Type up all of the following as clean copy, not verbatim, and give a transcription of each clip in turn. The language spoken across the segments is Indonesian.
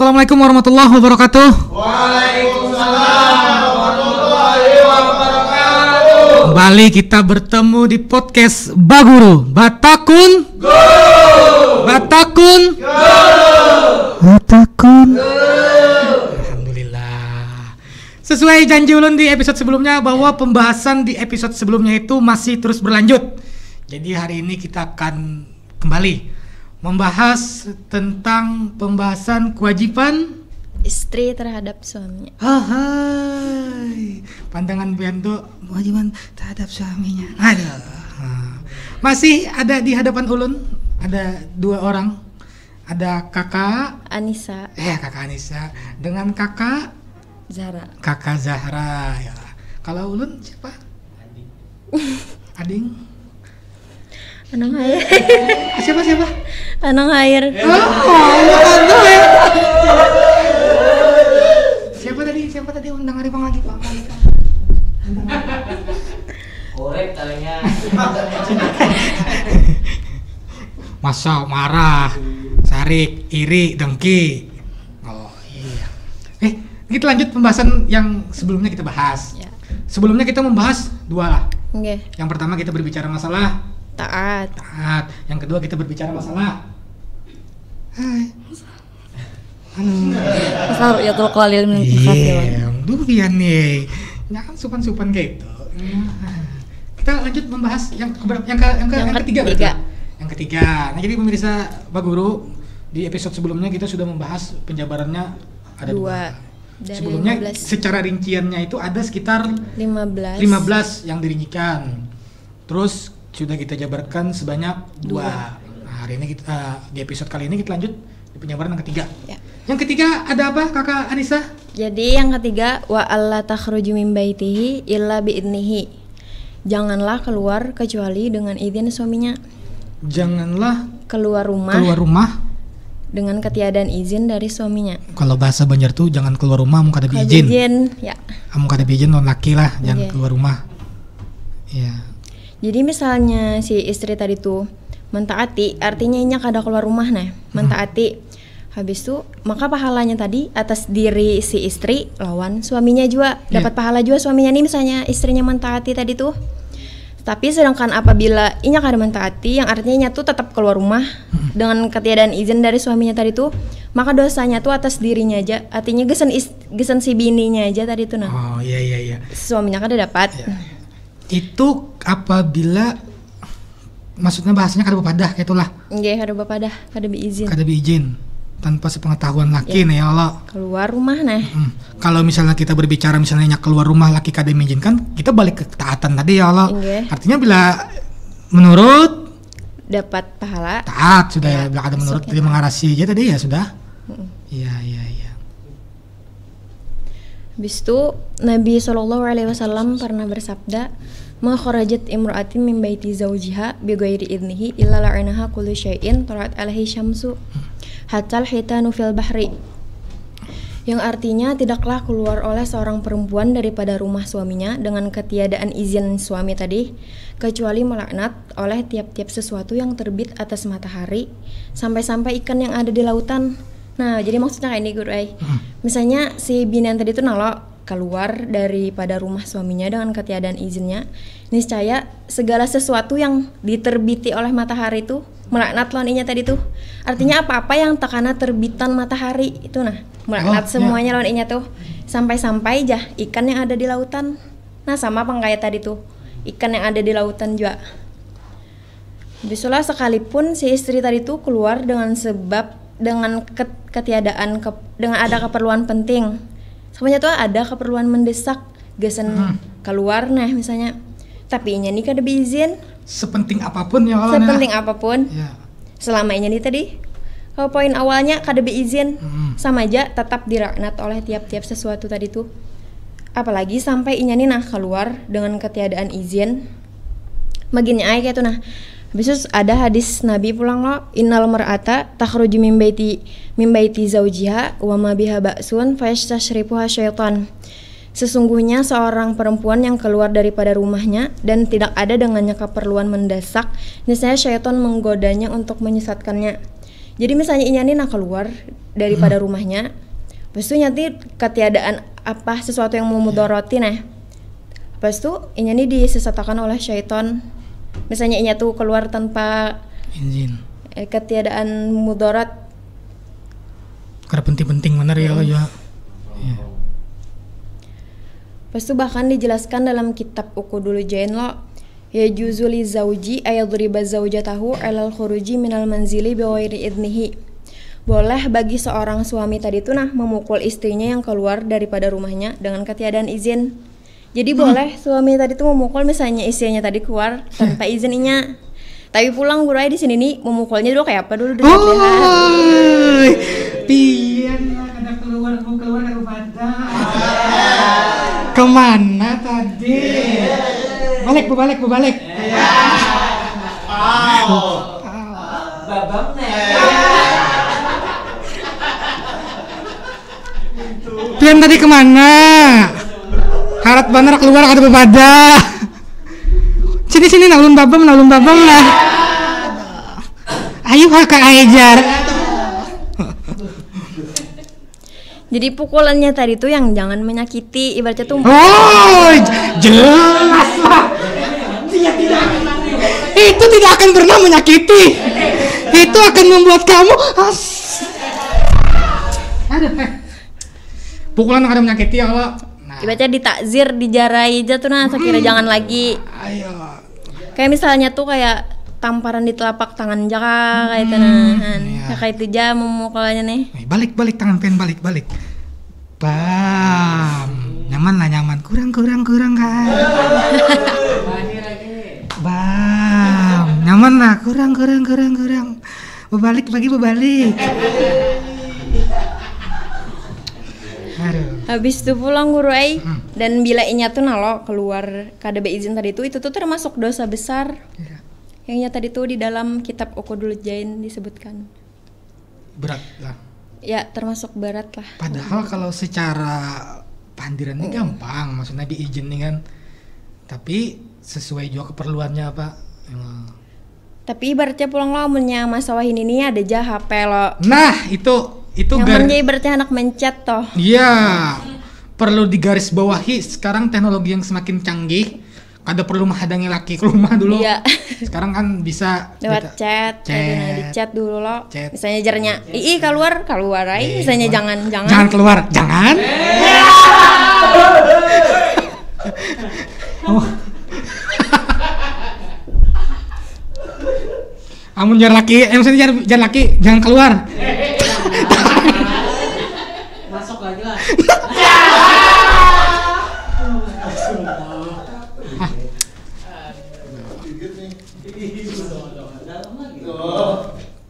Assalamualaikum warahmatullahi wabarakatuh. Waalaikumsalam warahmatullahi wabarakatuh. Kembali kita bertemu di podcast Baguru. Batakun Guru. Batakun Guru. Batakun. Alhamdulillah. Sesuai janji ulun di episode sebelumnya bahwa pembahasan di episode sebelumnya itu masih terus berlanjut. Jadi hari ini kita akan kembali membahas tentang pembahasan kewajiban istri terhadap suaminya. Hai, pandangan Bianto kewajiban terhadap suaminya. Aduh. Masih ada di hadapan ulun ada dua orang. Ada kakak Anissa, kakak Anissa dengan kakak Zahra ya. Kalau ulun siapa? Ading. Anang air. Siapa? Anang air. Siapa tadi undang hari lagi Pak? Korek talinya. Masa marah, sarik, iri, dengki. Oh iya. Kita lanjut pembahasan yang sebelumnya kita bahas. Ya. Sebelumnya kita membahas dua lah. Oke. Yang pertama kita berbicara masalah Taat. Yang kedua kita berbicara masalah Asal ya tuh qalil min iya, durian nih. Jangan supan-supan gitu. Kita lanjut membahas yang ketiga berarti. Yang ketiga. Nah, jadi pemirsa Pak Guru, di episode sebelumnya kita sudah membahas penjabarannya ada dua. Dari Sebelumnya 15. secara rinciannya itu ada sekitar 15 yang dirincikan. Terus sudah kita jabarkan sebanyak 2. Nah, hari ini kita di episode kali ini kita lanjut di penjabaran yang ketiga. Ya. Yang ketiga ada apa Kakak Anissa? Jadi yang ketiga wa alla takhruju min baitihi illa biidnihi. Janganlah keluar kecuali dengan izin suaminya. Janganlah Keluar rumah dengan ketiadaan izin dari suaminya. Kalau bahasa Banjar tuh jangan keluar rumah mun kada Kalau izin. ya. Mun kada izin non laki lah, jangan Oke. keluar rumah. Iya. Jadi misalnya si istri tadi tuh mentaati, artinya inya kada keluar rumah nah, mentaati. Habis itu maka pahalanya tadi atas diri si istri lawan suaminya juga, dapat pahala juga suaminya nih misalnya istrinya mentaati tadi tuh. Tapi sedangkan apabila inya kada mentaati, yang artinya inya tuh tetap keluar rumah dengan ketiadaan izin dari suaminya tadi tuh, maka dosanya tuh atas dirinya aja, artinya gesen si bininya aja tadi tuh nah. Oh iya. Suaminya kada dapat. Ya. Itu apabila maksudnya bahasanya kada bepadah kayak itulah. Nggih, kada bapak dah, kada beizin. Kada beizin tanpa sepengetahuan laki nih ya Allah. Keluar rumah nah. Kalau misalnya kita berbicara misalnya keluar rumah laki kada mengizinkan, kita balik ke ketaatan tadi ya Allah. Nggih. Artinya bila menurut Dapat pahala. taat sudah ya, Ya, bila kada menurut masuk dia ya. mengarasi aja tadi ya sudah. Iya. Habis itu Nabi SAW pernah bersabda, "Ma kharajat imra'atin min baiti zawjiha bi ghairi idnihi illa la'anaha kullu syai'in talat alaihi syamsu hatta al-hitanu fil bahri." Yang artinya tidaklah keluar oleh seorang perempuan daripada rumah suaminya dengan ketiadaan izin suami tadi, kecuali melaknat oleh tiap-tiap sesuatu yang terbit atas matahari sampai-sampai ikan yang ada di lautan. Nah, jadi maksudnya kayak ini Guru ay. Misalnya si binian tadi tuh nalo keluar daripada rumah suaminya dengan ketiadaan izinnya, niscaya segala sesuatu yang diterbiti oleh matahari itu melaknat lawan inya tadi tuh. Artinya apa-apa yang takana terbitan matahari itu nah, melaknat semuanya lawan inya tuh. Sampai-sampai jah ikan yang ada di lautan. Nah, sama pengkaya tadi tuh. Ikan yang ada di lautan juga. Bisulah sekalipun si istri tadi tuh keluar dengan dengan ada keperluan penting. Sebenarnya tuh ada keperluan mendesak gesen keluar nah misalnya. Tapi inya nih kada beizin. Sepenting apapun ya Allah. Sepenting apapun. Ya. Selama inya nih tadi. Kalau poin awalnya kada beizin, sama aja tetap dilaknat oleh tiap-tiap sesuatu tadi tuh. Apalagi sampai inya nih nah keluar dengan ketiadaan izin. Baginnya ay kayak tuh nah. Habis itu ada hadis Nabi pulang lo, innal mar'ata takhruju min baiti zawjiha wa ma biha ba'sun fa yastashrifuha syaitan. Sesungguhnya seorang perempuan yang keluar daripada rumahnya dan tidak ada dengannya keperluan mendesak, niscaya syaitan menggodanya untuk menyesatkannya. Jadi misalnya inya nih nak keluar daripada rumahnya, pas itu nanti ketiadaan apa sesuatu yang memudoroti nah. Pas itu inya nih disesatkan oleh syaitan. Misalnya inya tuh keluar tanpa izin. Ketiadaan mudarat. Karena penting-penting benar ya Allah ya. Pas itu bahkan dijelaskan dalam kitab Uqudul Jain lo, ya juzuli zauji ayadriba zaujatahu alal khuruji minal manzili bighairi idnihi. Boleh bagi seorang suami tadi itu memukul istrinya yang keluar daripada rumahnya dengan ketiadaan izin. Jadi boleh suami tadi itu memukul misalnya istrinya tadi keluar tanpa izin inya. Tapi pulang gurai di sini nih memukulnya dulu kayak apa dulu lihat. Pian ada keluar ke pada. Kemana tadi? Balik. Babam Pian tadi kemana? Harap bener keluar ada bepada. Sini nalun babam lah. Ayo ke ajar. Jadi pukulannya tadi tuh yang jangan menyakiti, ibaratnya tuh. Oh, jelas lah. Itu tidak akan pernah menyakiti. Itu akan membuat kamu pukulan akan menyakiti ya Allah. Ibaratnya ditakzir, dijarai aja tuh sekira jangan lagi. Ayo. Kayak misalnya tuh kayak tamparan di telapak tangan jaka kayak itu kayak itu aja memukulnya nih. Balik tangan pen balik. Bam. Nyaman. Kurang kan. Bam. Nyaman lah. Kurang. Berbalik. Habis itu pulang guru dan bila inya tuh nalo keluar kada beizin tadi itu tuh termasuk dosa besar. Yang tadi tuh di dalam kitab Uqudul Jain disebutkan. Berat lah. Ya, termasuk berat lah. Padahal kalau secara pandirannya gampang, maksudnya diizin nih kan. Tapi sesuai juga keperluannya apa. Tapi ibaratnya pulang lo punya masalah ini nih ada aja HP lo. Nah, itu yang ibaratnya anak mencet toh. Iya. Perlu digaris bawahi sekarang teknologi yang semakin canggih. Kada perlu menghadangi laki ke rumah dulu. Iya. Sekarang kan bisa lewat chat. Di chat dulu lo. Misalnya jarnya, keluar ay. Misalnya jangan keluar. Jangan. Amun jar laki, misalnya jar laki jangan keluar. Masuk lagi lah.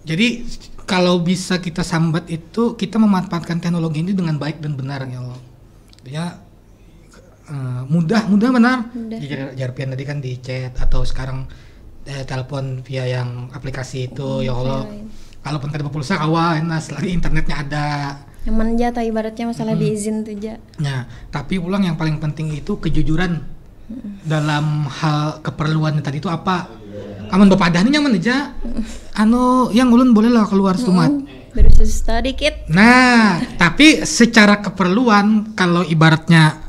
Jadi kalau bisa kita sambat itu kita memanfaatkan teknologi ini dengan baik dan benar ya Allah. Ya mudah benar. Jarpian tadi kan di chat atau sekarang telepon via yang aplikasi itu ya Allah. Kalaupun kada pulsa kawan, selagi internetnya ada. Nyaman aja atau ibaratnya masalah diizin tuh aja. Ya, tapi pulang yang paling penting itu kejujuran dalam hal keperluannya tadi itu apa. Aman bapak adanya nyaman aja. Yang ulun boleh lah keluar sumat. Bersusta dikit. Nah, tapi secara keperluan kalau ibaratnya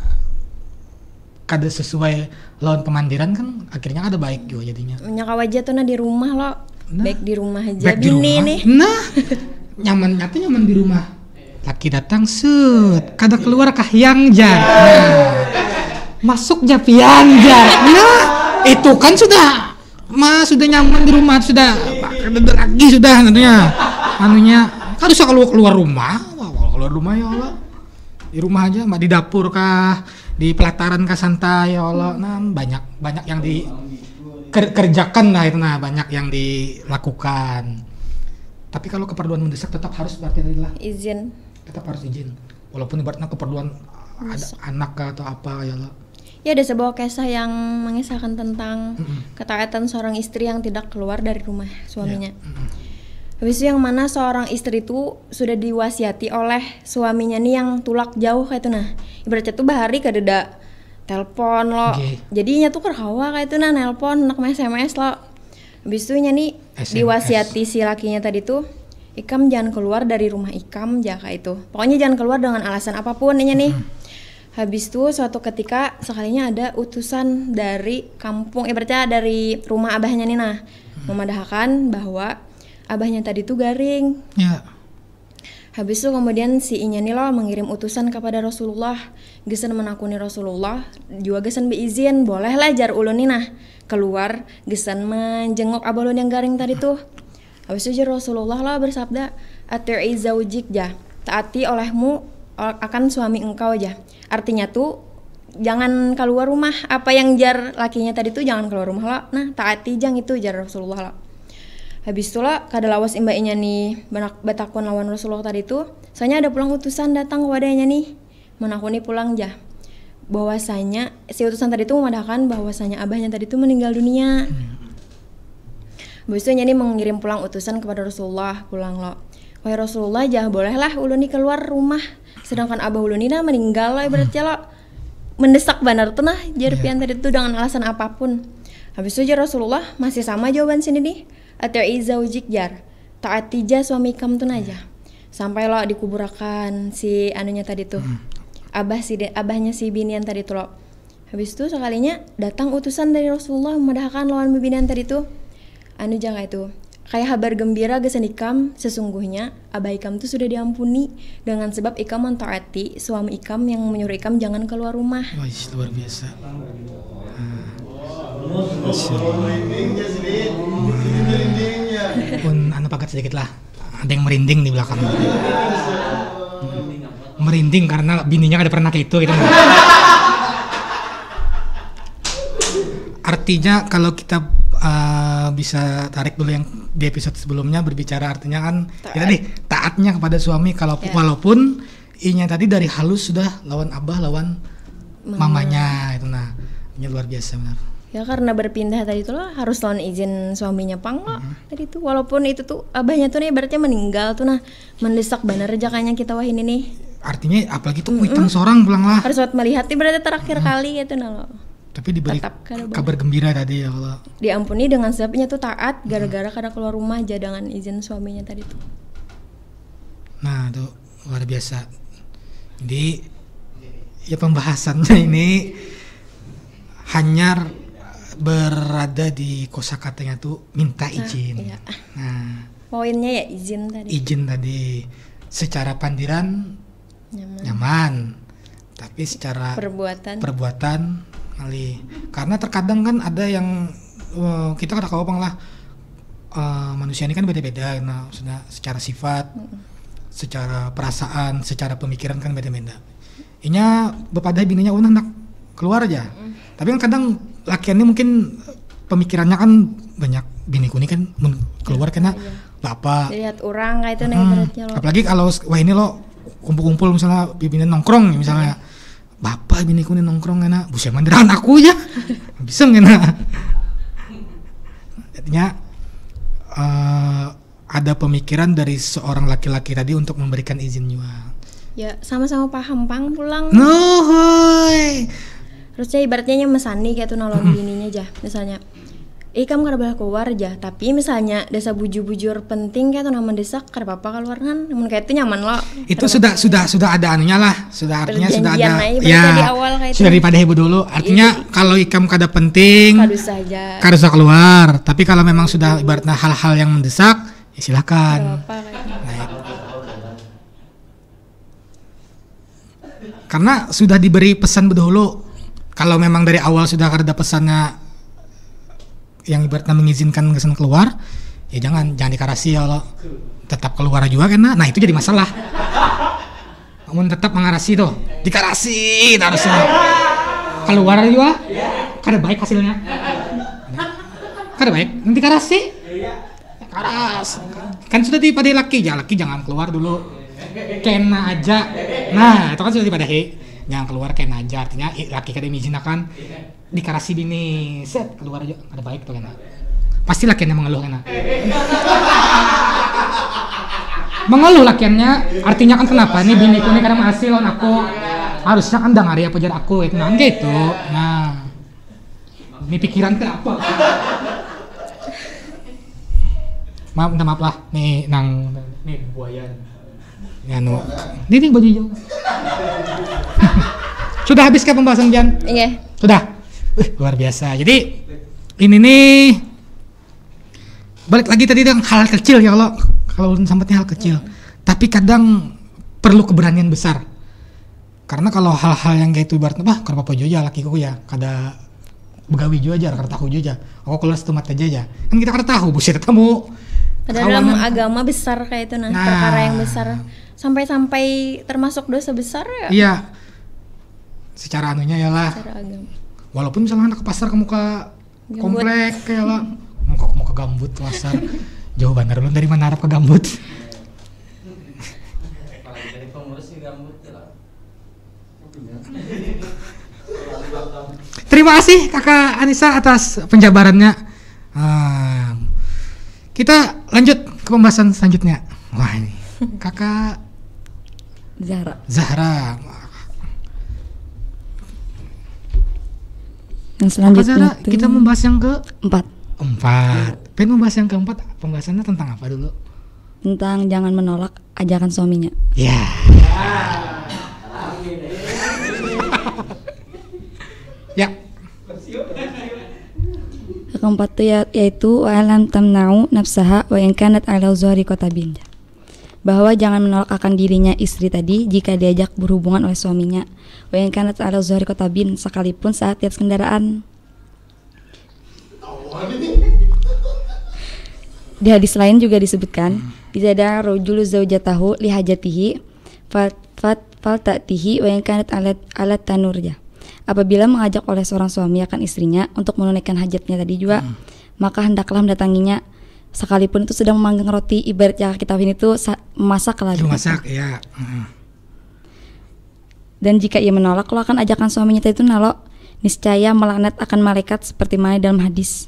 kada sesuai lawan pemandiran kan akhirnya ada baik juga jadinya. Nyaka aja tuh di rumah lo. Baik di rumah aja bini nih. Nah, nyaman di rumah. Laki datang kada keluar kahyang jar. Masuk japian jar. Nah, itu kan sudah nyaman di rumah, sudah lagi sudah anunya kan usah keluar rumah. Keluar rumah ya Allah, di rumah aja di dapur kah, di pelataran kah santai ya Allah. Nah, banyak yang dikerjakan lah itu, banyak yang dilakukan. Tapi kalau keperluan mendesak tetap harus berarti adalah izin, tetap harus izin walaupun ibaratnya keperluan ada anak kah atau apa ya Allah. Ya, ada sebuah kisah yang mengisahkan tentang ketaatan seorang istri yang tidak keluar dari rumah suaminya. Habis itu yang mana seorang istri itu sudah diwasiati oleh suaminya nih yang tulak jauh kayak itu ibaratnya tuh bahari kadeda telepon lo. Jadinya tuh kerhawa kayak itu nelpon nak SMS lo. Habis itu nih diwasiati si lakinya tadi tuh ikam jangan keluar dari rumah ikam jaka itu. Pokoknya jangan keluar dengan alasan apapun ini nih. Habis itu suatu ketika sekalinya ada utusan dari kampung, ibaratnya dari rumah abahnya nih nah, memadahkan bahwa abahnya tadi tuh garing. Ya. Habis itu kemudian si inya nih loh mengirim utusan kepada Rasulullah, gesan menakuni Rasulullah, juga gesan beizin, bolehlah jar ulun nih nah keluar, gesan menjenguk abah ulun yang garing tadi tuh. Habis itu jar Rasulullah lah bersabda, ati'i zaujik ja, taati olehmu akan suami engkau aja. Artinya tuh jangan keluar rumah, apa yang jar lakinya tadi tuh jangan keluar rumah lah. Nah taati jang itu jar Rasulullah lah. Habis itu lah kada lawas imbainya nih batakun lawan Rasulullah tadi tuh, soalnya ada pulang utusan datang kepadanya nih menakuni pulang jah bahwasanya si utusan tadi tuh memadahkan bahwasanya abahnya tadi tuh meninggal dunia. Habis itu nih mengirim pulang utusan kepada Rasulullah pulang lo, wahai Rasulullah jah bolehlah ulun nih keluar rumah sedangkan abah ulun ini meninggal lo berarti lo mendesak benar tuh nah jar pian tadi tuh dengan alasan apapun. Habis itu jar Rasulullah masih sama jawaban sini nih, ati'i zaujik jar, taati ja suami kam tuh aja. Sampai lo dikuburakan si anunya tadi tuh. Abahnya si binian tadi tuh lo. Habis itu sekalinya datang utusan dari Rasulullah memadahkan lawan binian tadi tuh. Anu jangan itu. Kayak kabar gembira gesan ikam, sesungguhnya abah ikam tuh sudah diampuni dengan sebab ikam mentaati suami ikam yang menyuruh ikam jangan keluar rumah. Wah, luar biasa. Pun anu pakat sedikit lah, ada yang merinding di belakang. Merinding karena bininya ada pernah kayak itu gitu. Artinya kalau kita bisa tarik dulu yang di episode sebelumnya berbicara artinya kan ya tadi taatnya kepada suami kalau walaupun inya tadi dari halus sudah lawan abah lawan mamanya itu nah ini luar biasa benar. Ya karena berpindah tadi tuh lah harus lawan izin suaminya panglo tadi tuh walaupun itu tuh abahnya tuh nih berarti meninggal tuh nah mendesak bener jakanya kita wah ini nih. Artinya apalagi tuh kuitang seorang pulang lah. Harus buat melihat berarti terakhir kali gitu nah lo. Tapi diberi kabar gembira tadi ya Allah. Diampuni dengan sebabnya tuh taat gara-gara kada keluar rumah aja dengan izin suaminya tadi tuh. Nah tuh luar biasa. Jadi ya pembahasannya ini hanya berada di kosakatanya tuh minta izin. Iya. Nah poinnya ya izin tadi. Izin tadi secara pandiran nyaman. Tapi secara perbuatan karena terkadang kan ada yang kita kada kawapang lah manusia ini kan beda-beda nah sudah secara sifat secara perasaan secara pemikiran kan beda-beda inya bepadai bininya nak keluar aja tapi kan kadang lakiannya mungkin pemikirannya kan banyak biniku ini kan keluar kena bapak lihat orang kayak itu nih beratnya lo apalagi kalau wah ini lo kumpul-kumpul misalnya bininya nongkrong misalnya bapak biniku nih nongkrong enak, buset mandiran aku ya, bisa enak. Artinya ada pemikiran dari seorang laki-laki tadi untuk memberikan izin juga. Ya sama-sama paham pang pulang. Nohoi. Terusnya ibaratnya mesani kayak tuh nolong bininya aja, misalnya. Kamu kada boleh keluar aja, tapi misalnya desa bujur-bujur penting kayak tuh nama desak kada apa-apa keluar kan, namun kayak itu nyaman lo. Itu sudah ada anunya lah, sudah artinya sudah ada ya. Di awal kayak sudah daripada ibu dulu, artinya kalau ikam kada penting, kada usah keluar. Tapi kalau memang sudah ibaratnya hal-hal yang mendesak, ya silakan. Karena sudah diberi pesan berdahulu, kalau memang dari awal sudah ada pesannya yang ibaratnya mengizinkan kesan keluar, ya jangan dikarasi ya Allah. Tetap keluar juga kan, nah itu jadi masalah. Namun tetap mengarasi tuh, dikarasi harusnya. Keluar juga, kada baik hasilnya. Kada baik, nanti karasi. Karas. Kan sudah dipadai laki jangan keluar dulu. Kena aja. Nah, itu kan sudah dipadai. Jangan keluar kena aja, artinya laki kada mengizinkan dikarasi bini set keluar aja ada baik tuh kena pasti lakiannya mengeluh kena mengeluh lakiannya artinya kan kenapa nih biniku nih kadang hasil on aku harusnya kan dengari apa jar aku itu nah gitu nah ini pikiran kenapa minta maaf lah nih nang nih buaya nganu ini baju hijau. Sudah habis kah pembahasan Bian? Iya. Sudah. Luar biasa. Jadi ini nih balik lagi tadi dengan hal kecil ya kalau sampainya hal kecil. Tapi kadang perlu keberanian besar. Karena kalau hal-hal yang kayak itu ibaratnya kalau apa aja lakiku ya kada begawi juga aja, kada tahu juga. Aku keluar setemat aja. Kan kita kada tahu buset tamu. Padahal dalam agama besar kayak itu perkara yang besar. Sampai termasuk dosa besar ya. Iya. Secara anunya ya lah. Secara agama. Walaupun misalnya ke pasar ke muka komplek kayak lah. Muka gambut ke pasar. Jauh bener lu dari mana harap ke gambut. Dari pengurus sih gambut lah. Terima kasih Kakak Anissa atas penjabarannya. Kita lanjut ke pembahasan selanjutnya. Wah ini Kakak Zahra. Yang selanjutnya Zahra, kita membahas yang keempat. Pengen membahas yang keempat. Pembahasannya tentang apa dulu? Tentang jangan menolak ajakan suaminya. Ya. Ya. Keempat itu yaitu alam tamna'u nafsaha wa in kanat ala zuhri qatabin. Bahwa jangan menolak akan dirinya istri tadi jika diajak berhubungan oleh suaminya. Wa in kanat ala zuhri qatabin, sekalipun saat di atas kendaraan. Di hadis lain juga disebutkan, idza da'a rajulu zaujatahu li hajatihi fal ta'tihi wa in kanat ala tanurja. Apabila mengajak oleh seorang suami akan istrinya untuk menunaikan hajatnya tadi juga, maka hendaklah mendatanginya sekalipun itu sedang memanggang roti. Ibarat yang kita ini itu memasak lah. Masak, ya. Dan jika ia menolak lo akan ajakan suaminya tadi itu nalo, niscaya melaknat akan malaikat seperti mana dalam hadis.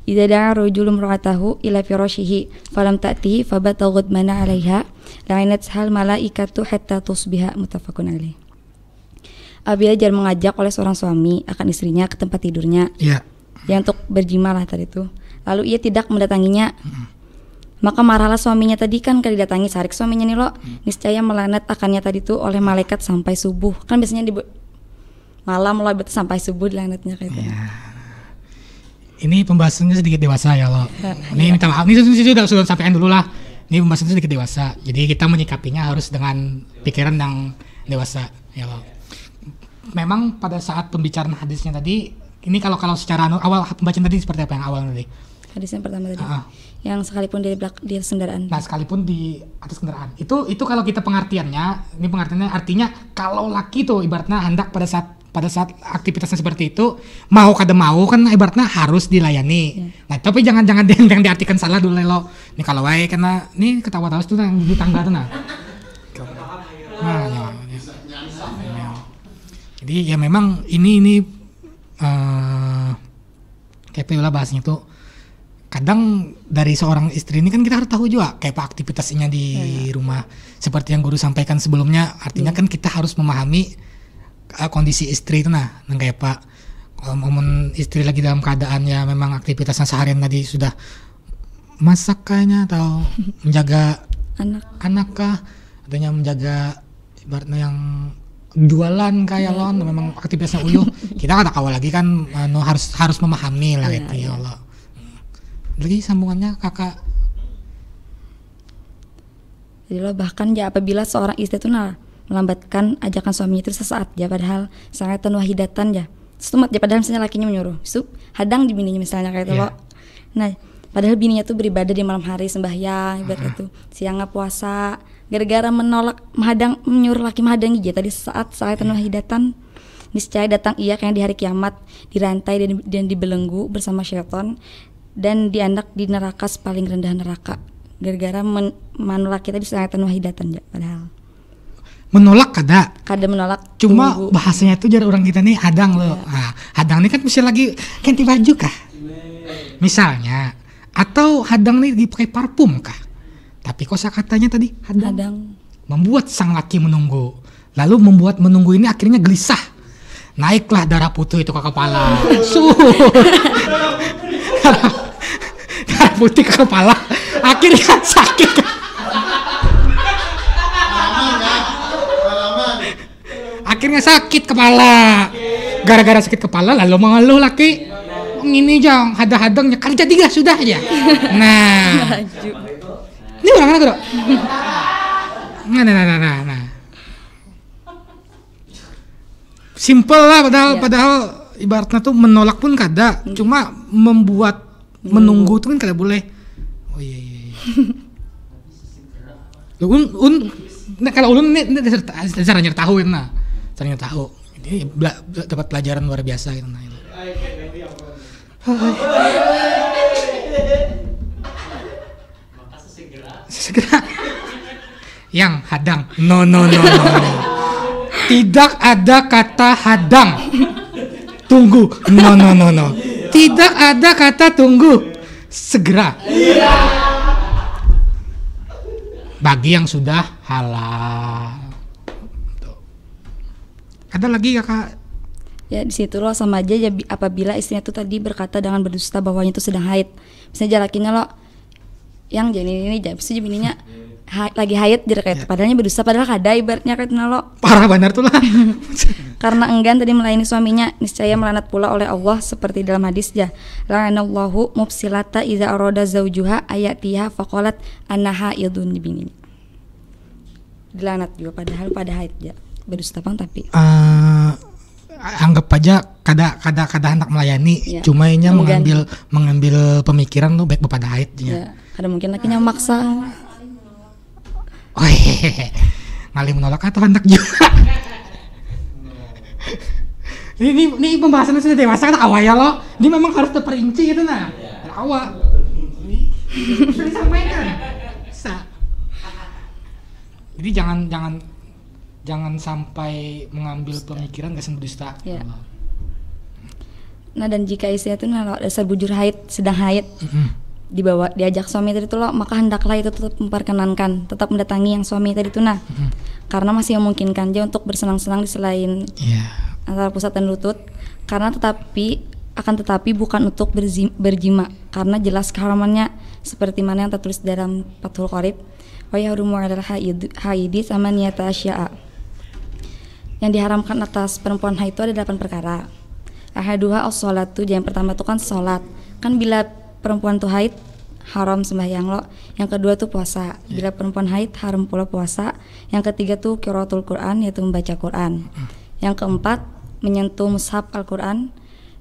Idza da'a rajulun imra'atahu ila firashihi falam ta'tihi fabata ghadmana 'alaiha la'inat hal malaikatu hatta tusbiha, muttafaqun alaih. Apabila jangan mengajak oleh seorang suami akan istrinya ke tempat tidurnya, ya untuk berjima lah tadi itu, lalu ia tidak mendatanginya, maka marahlah suaminya tadi kan kalau didatangi sarik suaminya nih lo, niscaya melaknat akannya tadi itu oleh malaikat sampai subuh. Kan biasanya di malam lo betul sampai subuh dilaknatnya kayak itu. Ini pembahasannya sedikit dewasa ya lo. Ini minta maaf, ini sudah sampaikan dulu lah. Ini pembahasannya sedikit dewasa, jadi kita menyikapinya harus dengan pikiran yang dewasa ya lo. Memang pada saat pembicaraan hadisnya tadi, ini kalau secara awal pembacaan tadi seperti apa yang awal tadi? Hadis yang pertama tadi, yang sekalipun di atas kendaraan. Nah, sekalipun di atas kendaraan. Itu kalau kita pengertiannya, ini pengertiannya artinya kalau laki tuh ibaratnya hendak pada saat aktivitasnya seperti itu, mau kada mau kan ibaratnya harus dilayani. Nah, tapi jangan yang diartikan salah dulu lo. Ini kalau wae karena ini ketawa terus tuh yang di tangga tuh nah. Jadi ya memang ini kayak lah bahasnya tuh kadang dari seorang istri ini kan kita harus tahu juga kayak apa aktivitasnya di rumah, seperti yang guru sampaikan sebelumnya. Artinya kan kita harus memahami kondisi istri itu kayak apa. Kalau momen istri lagi dalam keadaan ya memang aktivitasnya seharian tadi sudah masak kayaknya atau menjaga anak kah, adanya menjaga ibaratnya yang jualan kayak lo memang aktivitasnya uyuh, kita kata awal lagi kan harus memahami lah itu ya Allah. Lagi sambungannya kakak, jadi lo bahkan ya apabila seorang istri itu melambatkan ajakan suaminya itu sesaat ya, padahal sangat wahidatan ya setumat ya, padahal misalnya lakinya menyuruh hadang di bininya misalnya kayak itu lo. Nah padahal bininya tuh beribadah di malam hari sembahyang ibarat itu, siangnya puasa, gara-gara menolak menyuruh laki menghadangi dia tadi saat wahidatan, niscaya datang ia kayak di hari kiamat, dirantai dan dibelenggu bersama syaitan dan dianak di neraka paling rendah neraka, gara-gara menolak kita di saat wahidatan ya. Padahal menolak kada menolak, cuma bahasanya itu jar orang kita nih hadang lo. Nah, hadang ini kan bisa lagi ganti baju kah misalnya, atau hadang nih dipakai parfum kah. Tapi kosakatanya tadi hadang membuat sang laki menunggu, lalu membuat menunggu ini akhirnya gelisah, naiklah darah putih itu ke kepala. Darah putih ke kepala, Akhirnya sakit. Akhirnya sakit kepala. Gara-gara sakit kepala lalu mengeluh laki. Ini jang hadang-hadangnya kerja 3 sudah aja. Nah. Ini orang mana Bro? Nah. Simple lah padahal ibaratnya tuh menolak pun kada, cuma membuat menunggu tuh kan kada boleh. Oh iya. Nah, kalau ulun ini cara nyertahuin nah. Cara nyertahu. Ini dapat pelajaran luar biasa gitu nah itu. Segera. Yang hadang. No. Tidak ada kata hadang. Tunggu. No. Tidak ada kata tunggu. Segera. Bagi yang sudah halal. Ada lagi Kakak? Ya di situ loh sama aja ya, apabila istrinya tuh tadi berkata dengan berdusta bahwanya itu sedang haid. Misalnya jalakinya lo yang jadi ini jadi bininya lagi haid jadi kayak padahalnya berdusta padahal kada ibaratnya kayak lo. Parah benar tuh lah. Karena enggan tadi melayani suaminya, niscaya melanat pula oleh Allah seperti dalam hadis ya. La'anallahu mufsilata idza arada zaujuha ayatiha faqalat annaha idun bini. Dilanat juga padahal pada haid ya. Berdusta bang tapi anggap aja kada hendak melayani, ya. Cuma inya mengambil pemikiran tuh baik pada haid ya. Ada mungkin lakinya memaksa. Oh ngalih menolak atau hendak juga. ini pembahasannya sudah dewasa kan awalnya lo. Ini memang harus terperinci gitu nah. Awal. Bisa disampaikan. Bisa. Jadi jangan sampai mengambil pemikiran gak berdusta. Ya. Nah dan jika istrinya itu dasar bujur haid, sedang haid, diajak suami tadi itu loh, maka hendaklah itu tetap memperkenankan, tetap mendatangi yang suami tadi itu nah, karena masih memungkinkan dia untuk bersenang-senang di selain antara pusat dan lutut, karena tetapi bukan untuk berjima, karena jelas keharamannya seperti mana yang tertulis dalam Fathul Qorib, wa yahrumu 'alal haidi samaniyata asya'a. Yang diharamkan atas perempuan haid itu ada 8 perkara. Ahaduha as-sholatu, yang pertama itu kan sholat. Kan bila perempuan tuh haid haram sembahyang lo. Yang kedua tuh puasa. Bila perempuan haid haram pula puasa. Yang ketiga tuh qiraatul Quran, yaitu membaca Quran. Yang keempat menyentuh mushaf Al-Quran.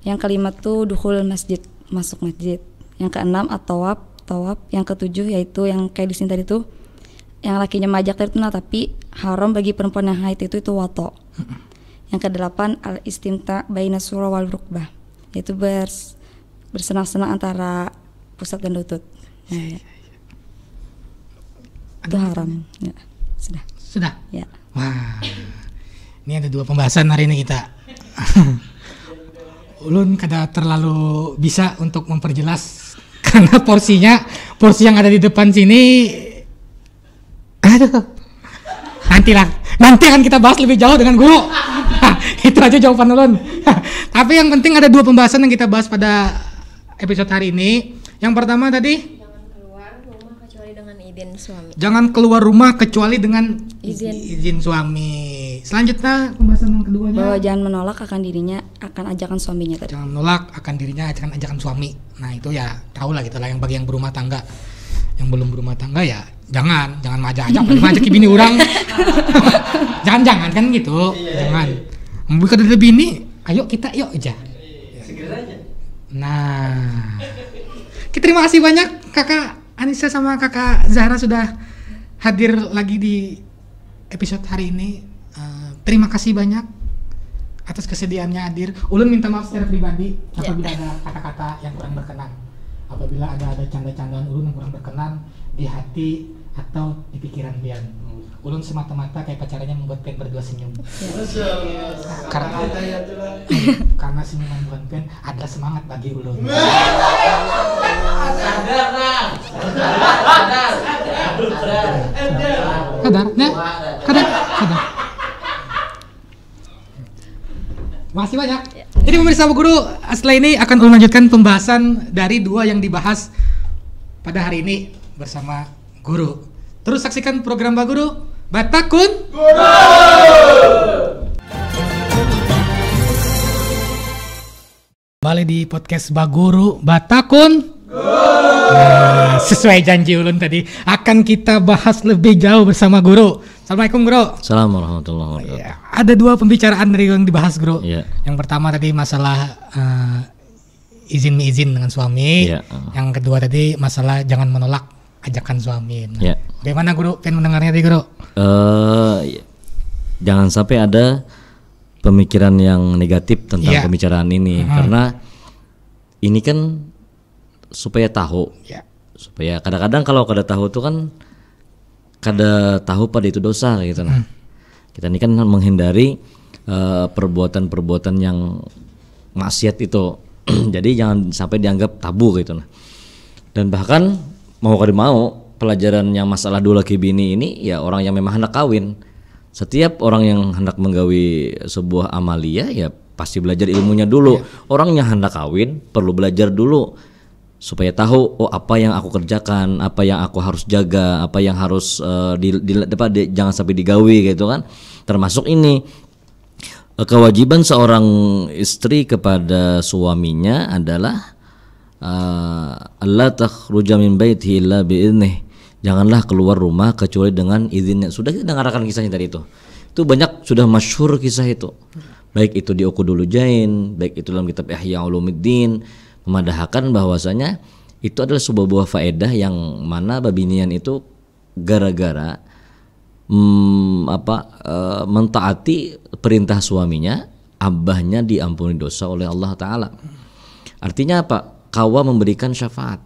Yang kelima tuh dukhul masjid, masuk masjid. Yang keenam at-tawaf. Yang ketujuh yaitu yang kayak di sini tadi tuh yang lakinya majak tadi tuh nah, tapi haram bagi perempuan yang haid itu wato. Yang kedelapan al-istimta baina surah wal rukbah, yaitu bersenang-senang antara pusat dan lutut. Nah, itu haram. Ya. Sudah. Ya. Wah. Ini ada 2 pembahasan hari ini kita. Ulun kada terlalu bisa untuk memperjelas karena porsi yang ada di depan sini. Aduh. Nanti akan kita bahas lebih jauh dengan guru. Itu aja jawaban ulun. Tapi yang penting ada 2 pembahasan yang kita bahas pada episode hari ini. Yang pertama tadi jangan keluar rumah kecuali dengan izin suami. Selanjutnya pembahasan yang keduanya bahwa jangan menolak akan dirinya akan ajakan suaminya tadi. Jangan menolak akan dirinya ajakan suami. Nah itu ya tahu lah gitu lah yang bagi yang berumah tangga. Yang belum berumah tangga ya jangan ngajak bini orang. jangan kan gitu. Jangan. Membuka dari bini, ayo kita yuk aja. Segera aja. Nah. Terima kasih banyak Kakak Anissa sama Kakak Zahra sudah hadir lagi di episode hari ini. Terima kasih banyak atas kesediaannya hadir. Ulun minta maaf secara pribadi apabila ada kata-kata yang kurang berkenan. Apabila ada canda-candaan ulun yang kurang berkenan di hati atau di pikiran pian. Ulun semata-mata kayak pacarnya membuat pian berdua senyum. Karena senyuman bukan pian adalah semangat bagi ulun. Sadar. Masih banyak. Jadi pemirsa Bu Guru, setelah ini akan melanjutkan pembahasan dari 2 yang dibahas pada hari ini. bersama guru. Terus saksikan program Pak Guru Batakun kembali di podcast Pak Guru Batakun. Nah, sesuai janji ulun tadi akan kita bahas lebih jauh bersama guru. Assalamualaikum guru. Assalamualaikum warahmatullahi wabarakatuh. Ya, ada 2 pembicaraan dari yang dibahas guru. Ya. Yang pertama tadi masalah izin dengan suami. Ya. Yang kedua tadi masalah jangan menolak ajakan suami. Nah, Ya. bagaimana guru? Pengen mendengarnya tadi guru. Jangan sampai ada pemikiran yang negatif tentang Ya. pembicaraan ini, karena ini kan supaya tahu, Ya. supaya kadang-kadang kalau kada tahu itu kan kada tahu pada itu dosa gitu. Nah, kita ini kan menghindari perbuatan-perbuatan yang maksiat itu. Jadi jangan sampai dianggap tabu gitu. Nah, dan bahkan mau kada mau pelajaran yang masalah dua laki bini ini ya orang yang memang hendak kawin. Setiap orang yang hendak menggawi sebuah amalia ya pasti belajar ilmunya dulu. Orang yang hendak kawin perlu belajar dulu supaya tahu oh apa yang aku kerjakan, apa yang aku harus jaga, apa yang harus jangan sampai digawi gitu kan. Termasuk ini kewajiban seorang istri kepada suaminya adalah Allah takhruja min baitihi illa bi'idnih. Janganlah keluar rumah kecuali dengan izinnya. Sudah kita dengarkan kisahnya tadi itu. Itu banyak sudah masyhur kisah itu. Baik itu di Uqudul Jain, baik itu dalam kitab Ihya Ulumuddin, memadahkan bahwasanya itu adalah sebuah buah faedah yang mana babinian itu gara-gara mentaati perintah suaminya, abahnya diampuni dosa oleh Allah Ta'ala. Artinya apa? Kawa memberikan syafaat.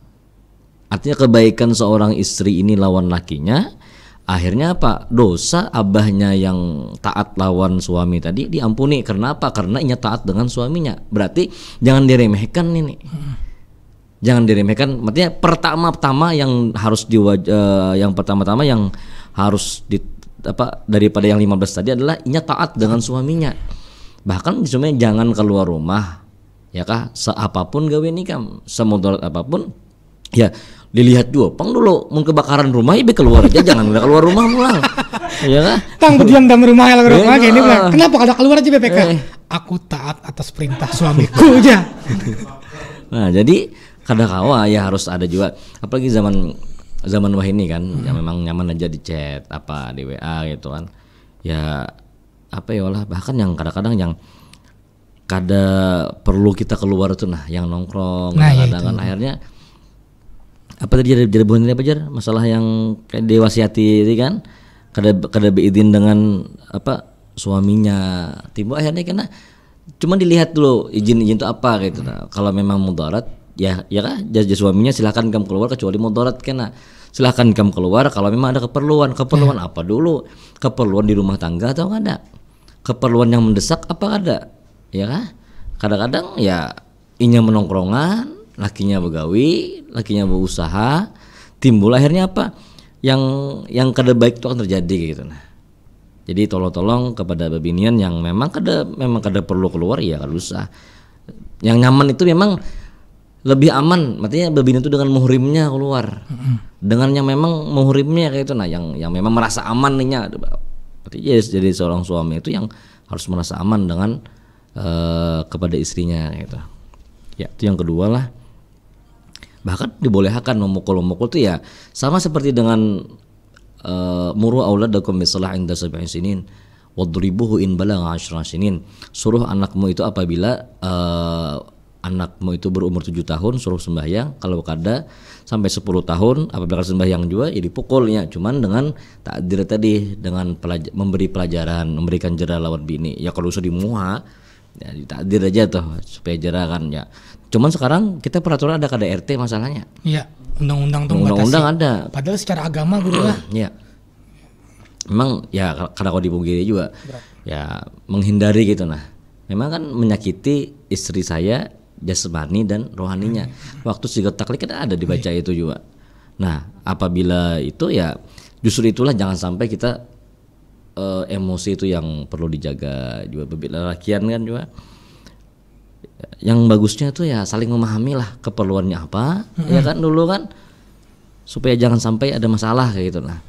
Artinya kebaikan seorang istri ini lawan lakinya, akhirnya apa? Dosa abahnya yang taat lawan suami tadi diampuni. Karena apa? Karena ia taat dengan suaminya. Berarti jangan diremehkan ini. Jangan diremehkan. Artinya pertama-tama yang harus daripada yang 15 tadi adalah ia taat dengan suaminya. Bahkan sebenarnya jangan keluar rumah, ya kah? Seapapun gawe nikah, semudarat apapun, ya dilihat dulu mau kebakaran rumah ya keluar aja, jangan udah keluar rumah pulang. Ya kah? Tang diam dalam rumah yang rumah Ya, gini bilang, kenapa kada keluar aja BPK? Aku taat atas perintah suamiku aja. Nah, jadi kadang-kala ya harus ada juga, apalagi zaman wah ini kan, yang memang nyaman aja di chat apa di WA gitu kan. Ya apa ya lah, bahkan yang kadang-kadang yang kada perlu kita keluar tuh nah, yang nongkrong kadang-kadang kan akhirnya apa tadi jadi bukan apa aja masalah yang kayak diwasiati itu kan kada beizin dengan apa suaminya, timbul akhirnya karena cuma dilihat dulu izin itu apa gitu. Nah, kalau memang mudarat ya kah jadi suaminya silakan kamu keluar, kecuali mudarat kena silakan kamu keluar kalau memang ada keperluan apa dulu, keperluan di rumah tangga atau nggak ada, keperluan yang mendesak apa ada, ya kah? Kadang-kadang ya inya menongkrongan, lakinya begawi, lakinya berusaha, timbul akhirnya apa yang kada baik itu akan terjadi gitu. Nah, jadi tolong kepada babinian yang memang kada perlu keluar ya kada usah. Yang nyaman itu memang lebih aman, artinya babinian itu dengan muhrimnya keluar, dengan yang memang muhrimnya kayak itu. Nah, yang memang merasa aman nih, artinya jadi seorang suami itu yang harus merasa aman dengan kepada istrinya gitu. Ya itu yang kedua lah. Bahkan dibolehkan memukul itu ya sama seperti dengan muru auladakum bisalah inda sab'in sinin wadribuhu in balagha 10 sinin. Suruh anakmu itu apabila anakmu itu berumur 7 tahun suruh sembahyang, kalau kada sampai 10 tahun apabila sembahyang juga ya dipukulnya, cuman dengan takdir tadi, dengan memberi pelajaran, memberikan jera lawan bini. Ya kalau usah dimuha ya ditakdir aja tuh supaya jera kan ya. Cuman sekarang kita peraturan ada KDRT masalahnya. Iya, undang-undang tuh Undang-undang ada. Padahal secara agama guru lah. Iya. Memang ya kadang kalau dipungkiri juga ya menghindari gitu. Nah, memang kan menyakiti istri saya jasmani dan rohaninya. Waktu sigat taklid kan ada dibaca itu juga. Nah, apabila itu ya justru itulah jangan sampai kita emosi itu yang perlu dijaga juga. Lelakian kan juga yang bagusnya itu ya saling memahami lah keperluannya apa, ya kan dulu kan supaya jangan sampai ada masalah kayak gitu. Nah,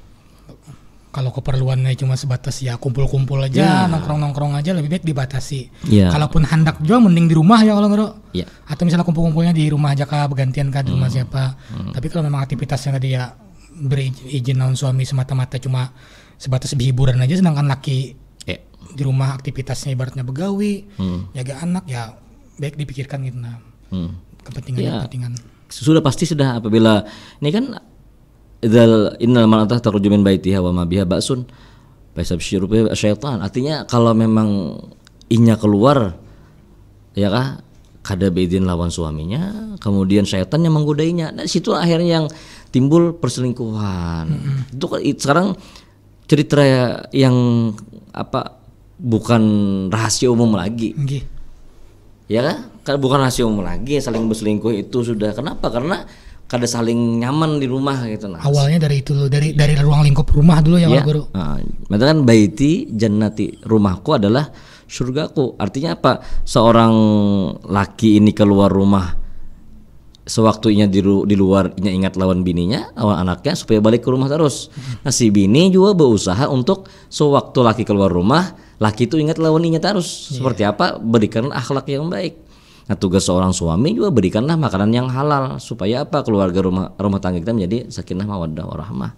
kalau keperluannya cuma sebatas ya kumpul-kumpul aja, nongkrong-nongkrong aja, lebih baik dibatasi. Kalaupun hendak juga mending di rumah ya kalau nggak. Atau misalnya kumpul-kumpulnya di rumah aja kah, bergantian kah di rumah siapa. Tapi kalau memang aktivitasnya dia beri izin non suami semata-mata cuma sebatas berhiburan aja, sedangkan laki di rumah aktivitasnya ibaratnya begawi, jaga anak, ya baik dipikirkan gitu. Nah, kepentingan. Sudah pasti sudah apabila ini kan innal mar'ata takhruju min baitiha wa ma biha ba'sun fasabshiru bi syaitan. Artinya kalau memang inya keluar ya kah kada beizin lawan suaminya, kemudian syaitan yang menggodainya. Nah, situ akhirnya yang timbul perselingkuhan. Itu kan sekarang cerita yang bukan rahasia umum lagi. Ya kan bukan rahasia umum lagi, saling berselingkuh itu sudah. Kenapa? Karena kada saling nyaman di rumah gitu. Nah, awalnya dari itu dari ruang lingkup rumah dulu ya Pak Guru. Berarti kan baiti jannati, rumahku adalah surgaku. Artinya apa? Seorang laki ini keluar rumah sewaktunya di luar, ingat lawan bininya, lawan anaknya supaya balik ke rumah terus. Nah, si bini juga berusaha untuk sewaktu laki keluar rumah, laki itu ingat lawan inya terus. Seperti apa? Berikan akhlak yang baik. Nah, tugas seorang suami juga berikanlah makanan yang halal supaya apa? Keluarga rumah tangga kita menjadi sakinah mawaddah warahmah.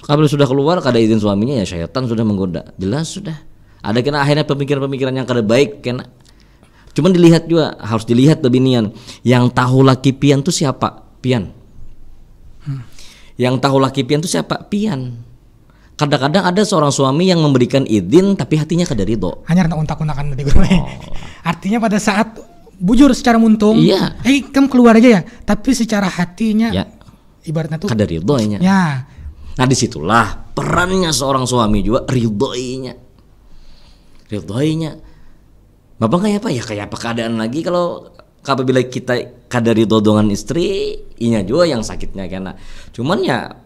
Kalau sudah keluar kada izin suaminya ya syaitan sudah menggoda. Jelas sudah. Ada kena akhirnya pemikiran-pemikiran yang kada baik kena. Cuman dilihat juga, harus dilihat bebinian. Yang tahu laki pian itu siapa? Pian. Yang tahu laki pian itu siapa? Pian. Kadang-kadang ada seorang suami yang memberikan izin tapi hatinya kada ridho. Hanya karena untak-untakan tadi Guru. Artinya pada saat bujur secara muntung, kamu keluar aja ya. Tapi secara hatinya, ibaratnya tuh kada ridhoinya. Nah, disitulah perannya seorang suami juga ridhoinya. Bapak kayak apa ya? Kayak apa keadaan lagi kalau apabila kita kada ridho dengan istri, inya juga yang sakitnya kena. Cuman ya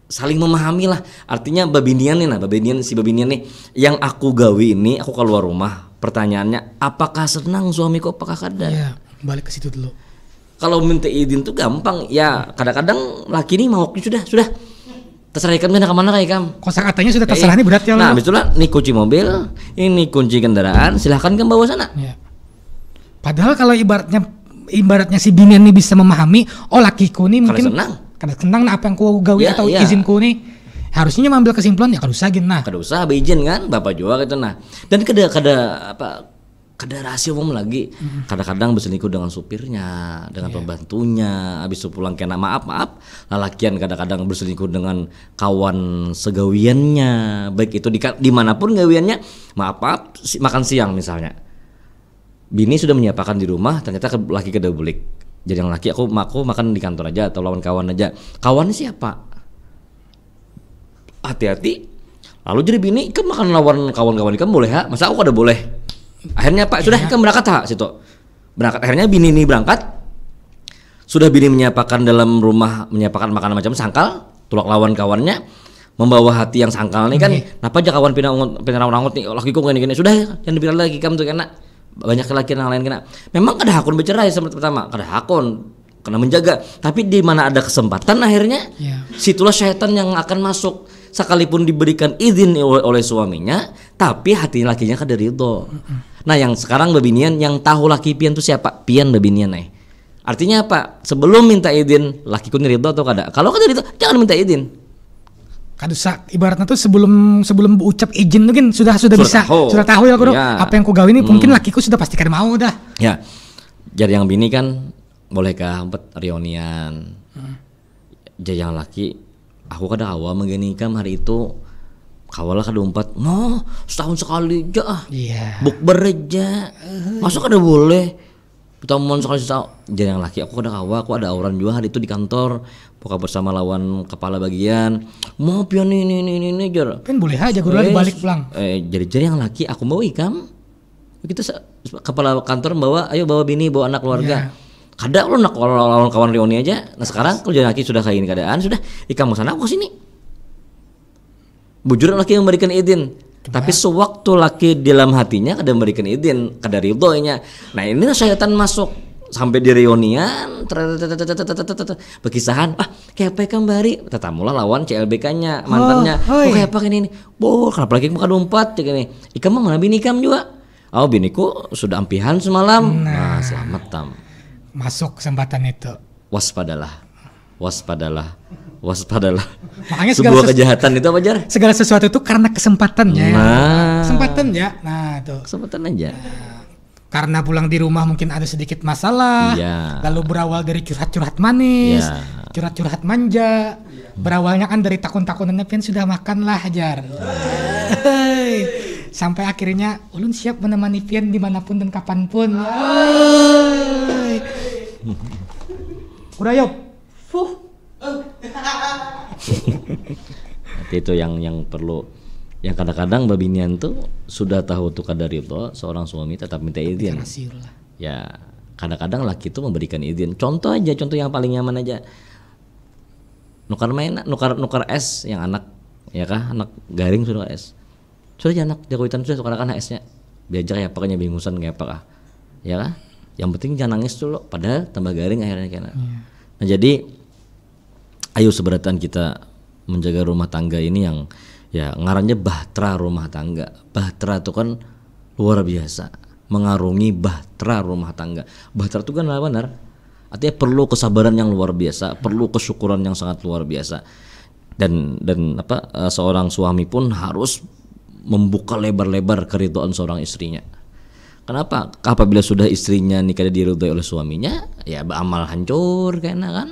saling memahami lah. Artinya babinian nih, yang aku gawi ini, aku keluar rumah. Pertanyaannya, apakah senang suamiku, apakah kada? Ya, balik ke situ dulu. Kalau minta izin tuh gampang, ya kadang-kadang laki ini mau sudah. Terserah ikan mana kemana kayak kam. Kosakatanya sudah terserah nih berat ya. Nah, betul lah, nih kunci mobil, ini kunci kendaraan, silahkan kamu bawa sana. Ya. Padahal kalau ibaratnya si binian nih bisa memahami, lakiku nih mungkin kada senang apa yang ku gawi atau izinku nih. Harusnya mengambil kesimpulan ya kada usah gin nah. Kada usah beizin kan, bapak juga gitu nah. Dan kada rahasia umum lagi. Kadang-kadang berselingkuh dengan supirnya, dengan pembantunya, habis itu pulang kena maaf. Lalakian kadang-kadang berselingkuh dengan kawan segawiannya, baik itu dimanapun gawiannya. Maaf, makan siang misalnya. Bini sudah menyiapkan di rumah, ternyata laki kada bulik. Jadi yang laki aku makan di kantor aja atau lawan kawan aja. Kawannya siapa? Hati-hati. Lalu jadi bini kan makan lawan kawan-kawan ikan boleh ha? Masa aku kada boleh? Akhirnya Pak sudah ikan berangkat ha situ. Berangkat akhirnya bini ini berangkat. Sudah bini menyiapkan dalam rumah, menyiapkan makanan macam sangkal, tulak lawan kawannya, membawa hati yang sangkal nih kan. Napa aja kawan pindah-rangut nih lakiku gini-gini. Sudah jangan dipilih lagi kamu tuh kena. Banyak laki yang lain kena. Memang kada hakun bercerai seperti pertama, kada hakun kena menjaga. Tapi di mana ada kesempatan akhirnya situlah syaitan yang akan masuk. Sekalipun diberikan izin oleh suaminya, tapi hati lakinya kada ridho. Nah, yang sekarang babinian yang tahu laki pian itu siapa? Pian babinian nih. Artinya apa? Sebelum minta izin, lakiku ridho atau kada? Kalau kada ridho, jangan minta izin. Kada usah, ibaratnya tuh sebelum ucap izin mungkin sudah bisa, sudah tahu ya Guru. Apa yang ku gawi ini mungkin lakiku sudah pasti kada mau dah. Ya. Jadi yang bini kan bolehkah reunian. Jadi yang laki, aku kada awal menggenikam hari itu kawalah kada umpat setahun sekali aja bukber aja masa kada boleh pertemuan sekali setahun. Jadi yang laki aku kada kawa, aku ada auran juga hari itu di kantor buka bersama lawan kepala bagian mau pian ini jar kan boleh aja Guru lagi balik pulang jadi yang laki aku mau ikam kita kepala kantor bawa bini bawa anak keluarga kada lu nak lawan kawan reuni aja. Nah sekarang kalau jadi laki sudah kayak ini keadaan sudah ikam mau sana aku sini. Bujur laki yang memberikan izin. Tapi sewaktu laki dalam hatinya kada memberikan izin, kada ridhonya. Nah ini syaitan masuk. sampai di reunian perkisahan kayak apa kembali tetamula lawan CLBK-nya mantannya kayak apa ini kenapa lagi muka dompat cek ini ikam mah mana bini ikam juga biniku sudah ampihan semalam selamat tam masuk kesempatan itu waspadalah makanya sebuah kejahatan itu apa Jar? Segala sesuatu itu karena kesempatannya kesempatan ya tuh kesempatan aja karena pulang di rumah mungkin ada sedikit masalah lalu berawal dari curhat-curhat manis curhat-curhat manja berawalnya kan dari takun-takunannya Pian sudah makan lah Jar sampai akhirnya ulun siap menemani Pian dimanapun dan kapanpun udah yuk itu yang perlu yang kadang-kadang babinian tuh sudah tahu tuh kadar itu seorang suami tetap minta izin ya kadang-kadang laki tuh memberikan izin contoh yang paling nyaman aja nukar es yang anak ya kah anak garing sudah es sudah anak jagoitan sudah tukar esnya biar kayak pakainya bingusan kayak apa kah ya kah yang penting jangan nangis dulu padahal tambah garing akhirnya kena nah jadi ayo seberatan kita menjaga rumah tangga ini yang ya ngarannya bahtera rumah tangga. Bahtera itu kan luar biasa, mengarungi bahtera rumah tangga. Bahtera itu kan benar, artinya perlu kesabaran yang luar biasa, perlu kesyukuran yang sangat luar biasa. Dan seorang suami pun harus membuka lebar-lebar keridhaan seorang istrinya. Kenapa? Apabila sudah istrinya nikah diridhoi oleh suaminya, ya amal hancur kayaknya kan.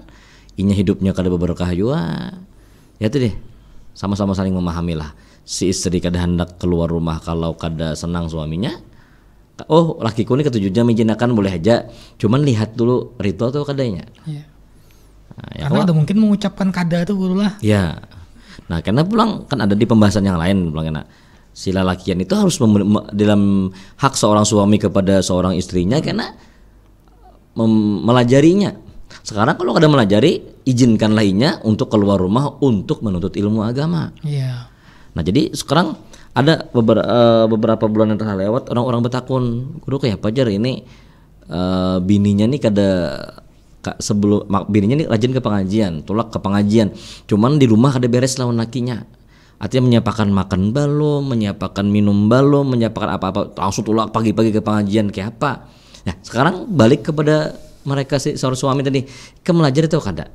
Inya hidupnya kada berkah juga. Ya itu deh. Sama-sama saling memahami lah. Si istri kada hendak keluar rumah kalau kada senang suaminya. Oh, lakiku ini ketujuhnya menjinakkan boleh aja. Cuman lihat dulu ritual tuh kadanya. Iya. Nah, ya karena ada mungkin mengucapkan kada tuh dulu lah. Ya. Nah, karena pulang kan ada di pembahasan yang lain pulang enak. Si lelakian itu harus dalam hak seorang suami kepada seorang istrinya karena melajarinya. Sekarang kalau kada melajari, izinkanlah inya untuk keluar rumah untuk menuntut ilmu agama. Iya. Nah jadi sekarang ada beberapa bulan yang telah lewat orang-orang bertakun, guru kayak apa Jar ini bininya nih kada sebelum bininya nih rajin ke pengajian, tulak ke pengajian, cuman di rumah kada beres lawan lakinya. Artinya menyiapkan makan belum, menyiapkan minum belum, menyiapkan apa-apa, langsung tulak pagi-pagi ke pengajian kayak apa. Nah sekarang balik kepada mereka si seorang suami tadi melajari itu kada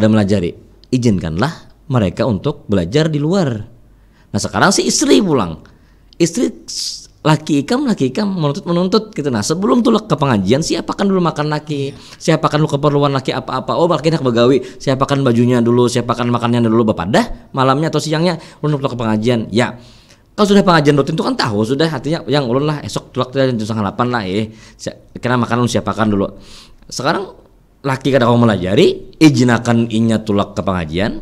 melajari, izinkanlah mereka untuk belajar di luar. Nah sekarang si istri pulang, istri laki ikam menuntut gitu. Nah sebelum tulak ke pengajian siapakan dulu makan laki, siapakan dulu keperluan laki apa-apa. Oh laki nak begawi, siapakan bajunya dulu, siapakan makannya dulu bapadah malamnya atau siangnya ulun tulak ke pengajian. Ya kalau sudah pengajian rutin itu kan tahu sudah artinya yang ulun lah esok tulak jam 7:30 lah kena makan siapakan dulu. Sekarang laki kadang mau melajari, izinakan inya tulak ke pengajian.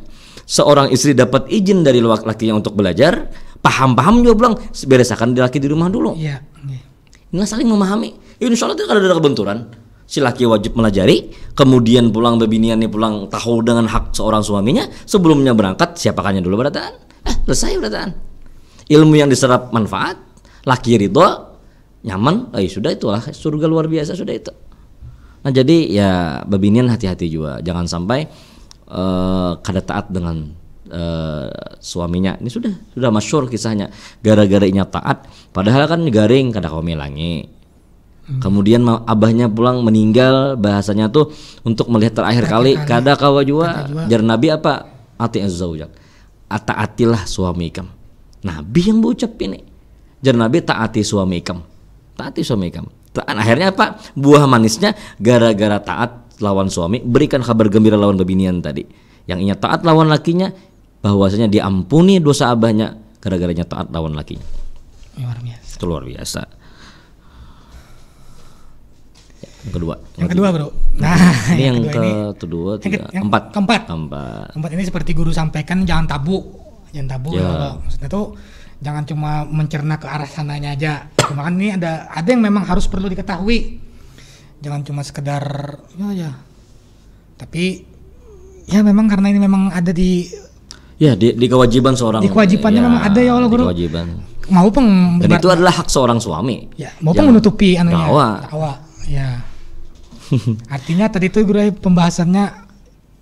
Seorang istri dapat izin dari lakinya untuk belajar, paham juga bilang beresakan laki di rumah dulu. Iya. Inilah saling memahami. Insya Allah tidak ada kebenturan. Si laki wajib melajari, kemudian pulang bebinian nih pulang tahu dengan hak seorang suaminya. Sebelumnya berangkat siapakannya dulu berataan. Selesai berataan. Ilmu yang diserap manfaat, laki ridho, nyaman, sudah itulah surga luar biasa sudah itu. Nah jadi ya bebinian hati-hati juga, jangan sampai kada taat dengan suaminya. Ini sudah masyhur kisahnya, gara-gara inya taat, padahal kan garing kada kau melangi. Kemudian abahnya pulang meninggal, bahasanya tuh untuk melihat terakhir kali kada kawa jua. Jar Nabi apa? Ati azzaujak. Taatilah suami ikam. Nabi yang berucap ini. Jar Nabi taati suami ikam. Taati suami ikam. Akhirnya apa? Buah manisnya gara-gara taat lawan suami, berikan kabar gembira lawan bebinian tadi. Yang inya taat lawan lakinya, bahwasanya diampuni dosa abahnya gara-garanya taat lawan lakinya. Luar biasa. Itu luar biasa. Yang kedua bro. Nah ini yang kedua, keempat ini seperti guru sampaikan, jangan tabu ya. Maksudnya tuh jangan cuma mencerna ke arah sananya aja. Cuma kan ini ada yang memang harus perlu diketahui. Jangan cuma sekedar ya. Tapi ya memang karena ini memang ada di kewajiban seorang. Di kewajibannya memang ada ya Allah guru. Kewajiban. Dan itu adalah hak seorang suami. Ya, mau menutupi anunya. Dakwah. Ya. Artinya tadi itu guru pembahasannya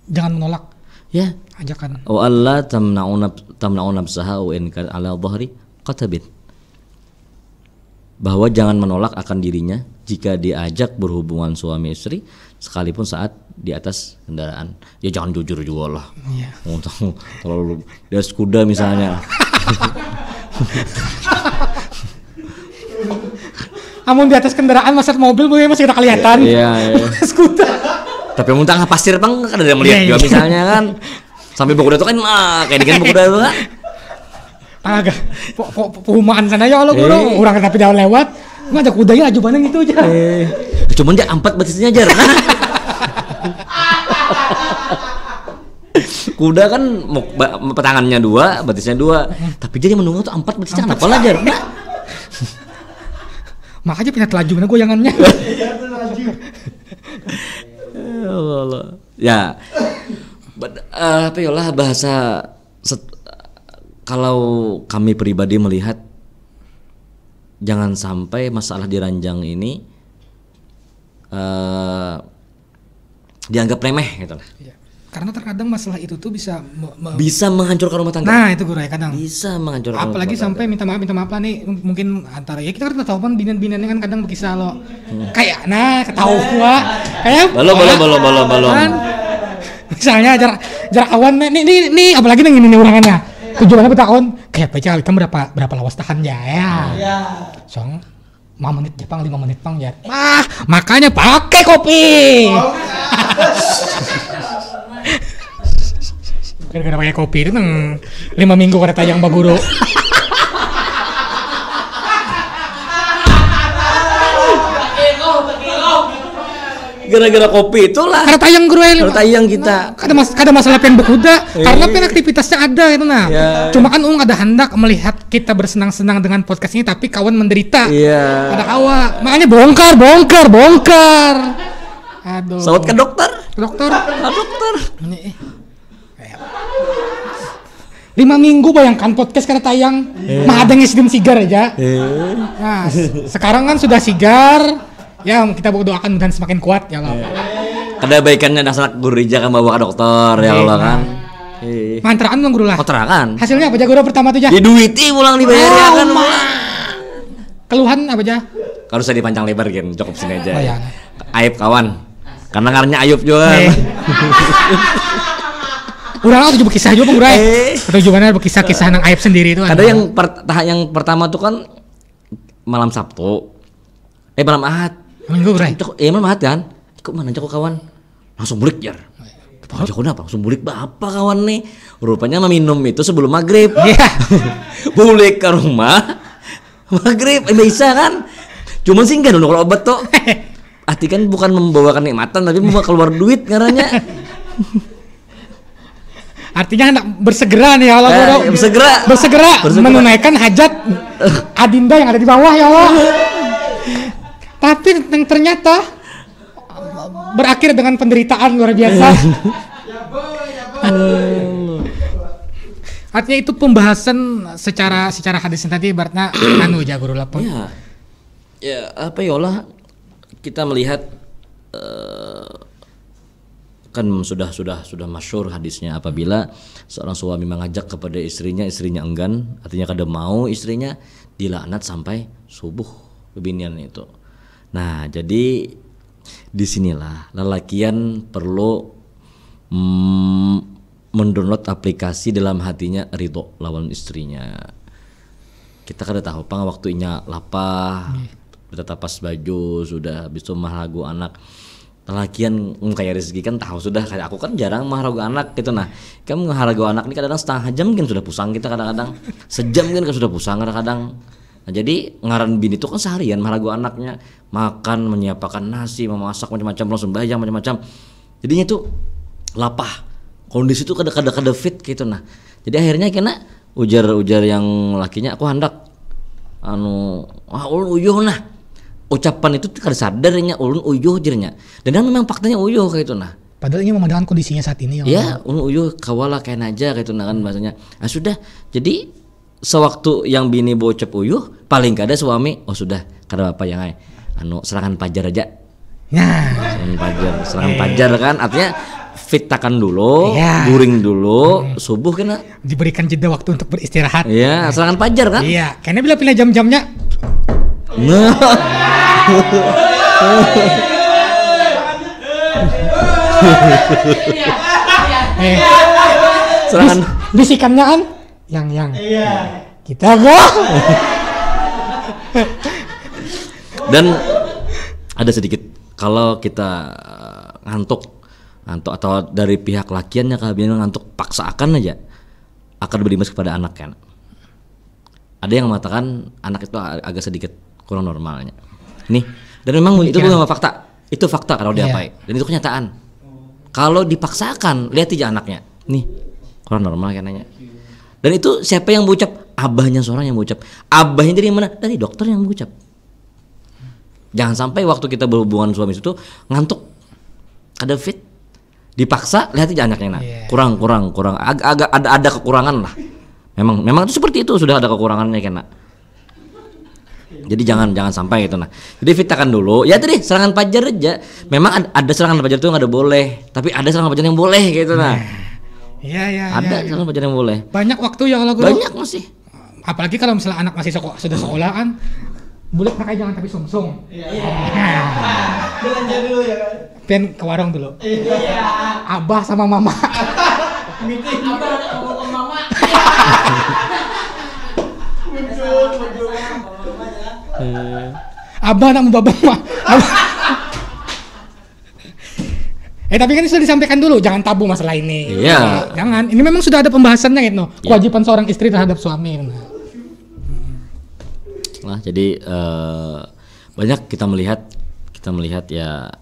jangan menolak Ya. ajakan. Wa alla tamna'u nafsaha wa in kana ala dhahri qatabin. Bahwa jangan menolak akan dirinya jika diajak berhubungan suami istri sekalipun saat di atas kendaraan. Ya jangan jujur juga lah. Iya. Kalau di atas kuda misalnya. Amun di atas kendaraan masuk mobil masih kita kelihatan. Iya. Skuter. Tapi muntah pasir bang kan ada yang melihat juga misalnya kan. Sampai Baguda itu kan kayak dikan Baguda itu kan. Agak perumahan sana ya Allah guru. Orang tapi dah lewat ngajak kudanya ajubanan gitu aja. Cuman dia 4 betisnya aja. Kuda kan petangannya 2, betisnya 2. Tapi dia menunggu tuh 4 betisnya kenapa lah jar? Makanya pindah telaju mana goyangannya. Ya. Apa ya lah bahasa kalau kami pribadi melihat jangan sampai masalah di ranjang ini dianggap remeh gitu lah. Ya. Karena terkadang masalah itu tuh bisa menghancurkan rumah tangga. Nah, itu guru ya kadang. Bisa menghancurkan apalagi rumah sampai minta maaf lah nih mungkin antara ya kita kan tahu kan binan-binannya kan kadang berkisah lo. Kayak ketahuan kayak belum. Kan, misalnya jarak awan nih apalagi nih ini urangannya. Tujuannya bertahun kayak baca kan berapa lawas tahan ya. Soalnya 5 menit Jepang 5 menit pang ya. Makanya pakai kopi. Gara-gara pakai kopi itu 5 minggu kada tayang baguru. Gara-gara kopi itulah. Kada tayang guru Kada tayang kita. Kada masalah pen bekuda karena pen aktivitasnya ada gitu nah. Ya. Cuma kan ada hendak melihat kita bersenang-senang dengan podcast ini tapi kawan menderita. Iya. Ada kawa. Makanya bongkar. Aduh. Sawat ke dokter. Dokter. Dokter. 5 minggu bayangkan podcast kada tayang. Mah ada ngesdim sigar aja. Nah, sekarang kan sudah sigar. Ya, kita doakan mudah semakin kuat ya Allah. Ada baikannya dasar guru Rija kan bawa ke dokter ya Allah kan. Mantraan dong guru lah. Kontrakan. Hasilnya apa aja guru pertama tuh aja? Ya duitnya pulang dibayar ya kan. Keluhan apa aja? Kalau saya dipanjang lebar kan cukup sini aja. Oh, ya. Aib kawan. Karena ngarannya Ayub juga. Urang tuh berkisah juga Bang Gurai. Tujuannya berkisah-kisah nang aib sendiri itu. Ada yang pertama tuh kan malam Sabtu. Malam Ahad. Minggu Gurai. Malam Ahad kan. Kok mana cok kawan? Langsung bulik jar. Jok kenapa? Langsung bulik apa kawan nih? Rupanya meminum itu sebelum maghrib. Iya. Bulik ke rumah. Maghrib bisa kan? Cuman sih enggak dong kalau obat tuh. Arti kan bukan membawakan nikmatan tapi membawa keluar duit karanya. Artinya hendak bersegera nih ya Allah. Bersegera menunaikan hajat adinda yang ada di bawah ya Allah. Tapi ternyata berakhir dengan penderitaan luar biasa. Artinya itu pembahasan secara hadis tadi ibaratnya aja guru lapor. Ya apa ya Allah kita melihat kan sudah masyhur hadisnya apabila seorang suami mengajak kepada istrinya enggan artinya kada mau istrinya dilaknat sampai subuh kebinian itu. Nah jadi disinilah lelakian perlu mendownload aplikasi dalam hatinya ridho lawan istrinya. Kita kada tahu pang waktunya lapah tetap pas baju sudah habis itu mahragu anak. Lelakian kayak rezeki kan tahu sudah kayak aku kan jarang mahragu anak gitu nah. Kan mahragu anak ini kadang-kadang setengah jam kan sudah pusang kita kadang-kadang. Sejam kan sudah pusang kadang-kadang. Nah, jadi ngaran bini itu kan seharian mahragu anaknya makan menyiapkan nasi memasak macam-macam langsung sembahyang macam-macam. Jadinya itu lapah. Kondisi itu kada fit gitu nah. Jadi akhirnya kena ujar yang lakinya aku hendak ulun uyuh nah. Ucapan itu kada sadarnya ulun uyuh jirnya. Dan memang faktanya uyuh kayak itu nah. Padahal ini memandangkan kondisinya saat ini ya. Ulun uyuh kawala kayak aja kayak itu nah kan bahasanya. Nah sudah. Jadi sewaktu yang bini bocap uyuh paling kada suami sudah kada apa yang serangan pajar aja Serangan fajar kan artinya fitakan dulu, guring dulu, subuh kan diberikan jeda waktu untuk beristirahat. Iya, serangan fajar kan? Iya, kayaknya bila pilih jam-jamnya. Nah. Serangan bisikannya kan yang kita kok. Dan ada sedikit kalau kita ngantuk atau dari pihak lakiannya kalau ngantuk paksakan aja akan berimbas kepada anak kan. Ada yang mengatakan anak itu agak sedikit kurang normalnya. Nih, dan memang itu bukan fakta. Itu fakta kalau diapain. Dan itu kenyataan. Kalau dipaksakan, lihat aja anaknya. Nih, kurang normal kayaknya. Dan itu siapa yang mengucap? Abahnya seorang yang mengucap. Abahnya dari mana? Dari dokter yang mengucap. Jangan sampai waktu kita berhubungan suami itu ngantuk, ada fit, dipaksa, lihat aja anaknya kurang, agak ada kekurangan lah. Memang itu seperti itu, sudah ada kekurangannya kena. Jadi jangan sampai gitu nah. Jadi fitakan dulu. Ya tadi serangan fajar aja. Memang ada serangan fajar itu nggak ada boleh, tapi ada serangan fajar yang boleh gitu nah. Iya. Ada serangan fajar yang boleh. Banyak waktu ya kalau guru. Banyak masih. Apalagi kalau misalnya anak masih sudah sekolah kan. Bulat pakai jangan tapi sungsung. Iya. Belanja dulu ya kan. Pen ke warung dulu. Iya. Abah sama mama. Meeting abah sama mama. Muncul. Abah nak babah mah. Tapi kan sudah disampaikan dulu, jangan tabu masalah ini. Iya. Jangan. Ini memang sudah ada pembahasannya gitu. Kewajiban seorang istri terhadap suami. Nah, jadi banyak kita melihat ya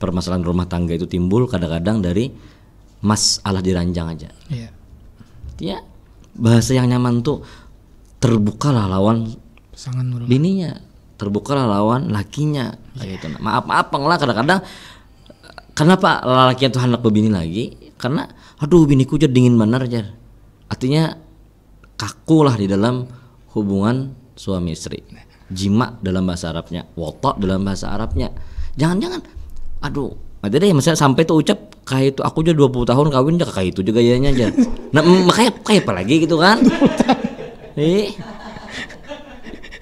permasalahan rumah tangga itu timbul kadang-kadang dari masalah di ranjang aja. Iya. Ya bahasa yang nyaman tuh terbukalah lawan pasangan bininya, terbukalah lawan lakinya, gitu. Maaf lah kadang-kadang kenapa laki itu hendak berbini lagi? Karena aduh biniku jadi dingin bener aja. Artinya kaku lah di dalam hubungan suami istri. Jima dalam bahasa Arabnya, wotok dalam bahasa Arabnya. Jangan-jangan aduh, ada deh misalnya sampai tuh ucap kayak itu aku udah 20 tahun kawin aja kayak itu juga gayanya aja. Nah, makanya kayak apa lagi gitu kan?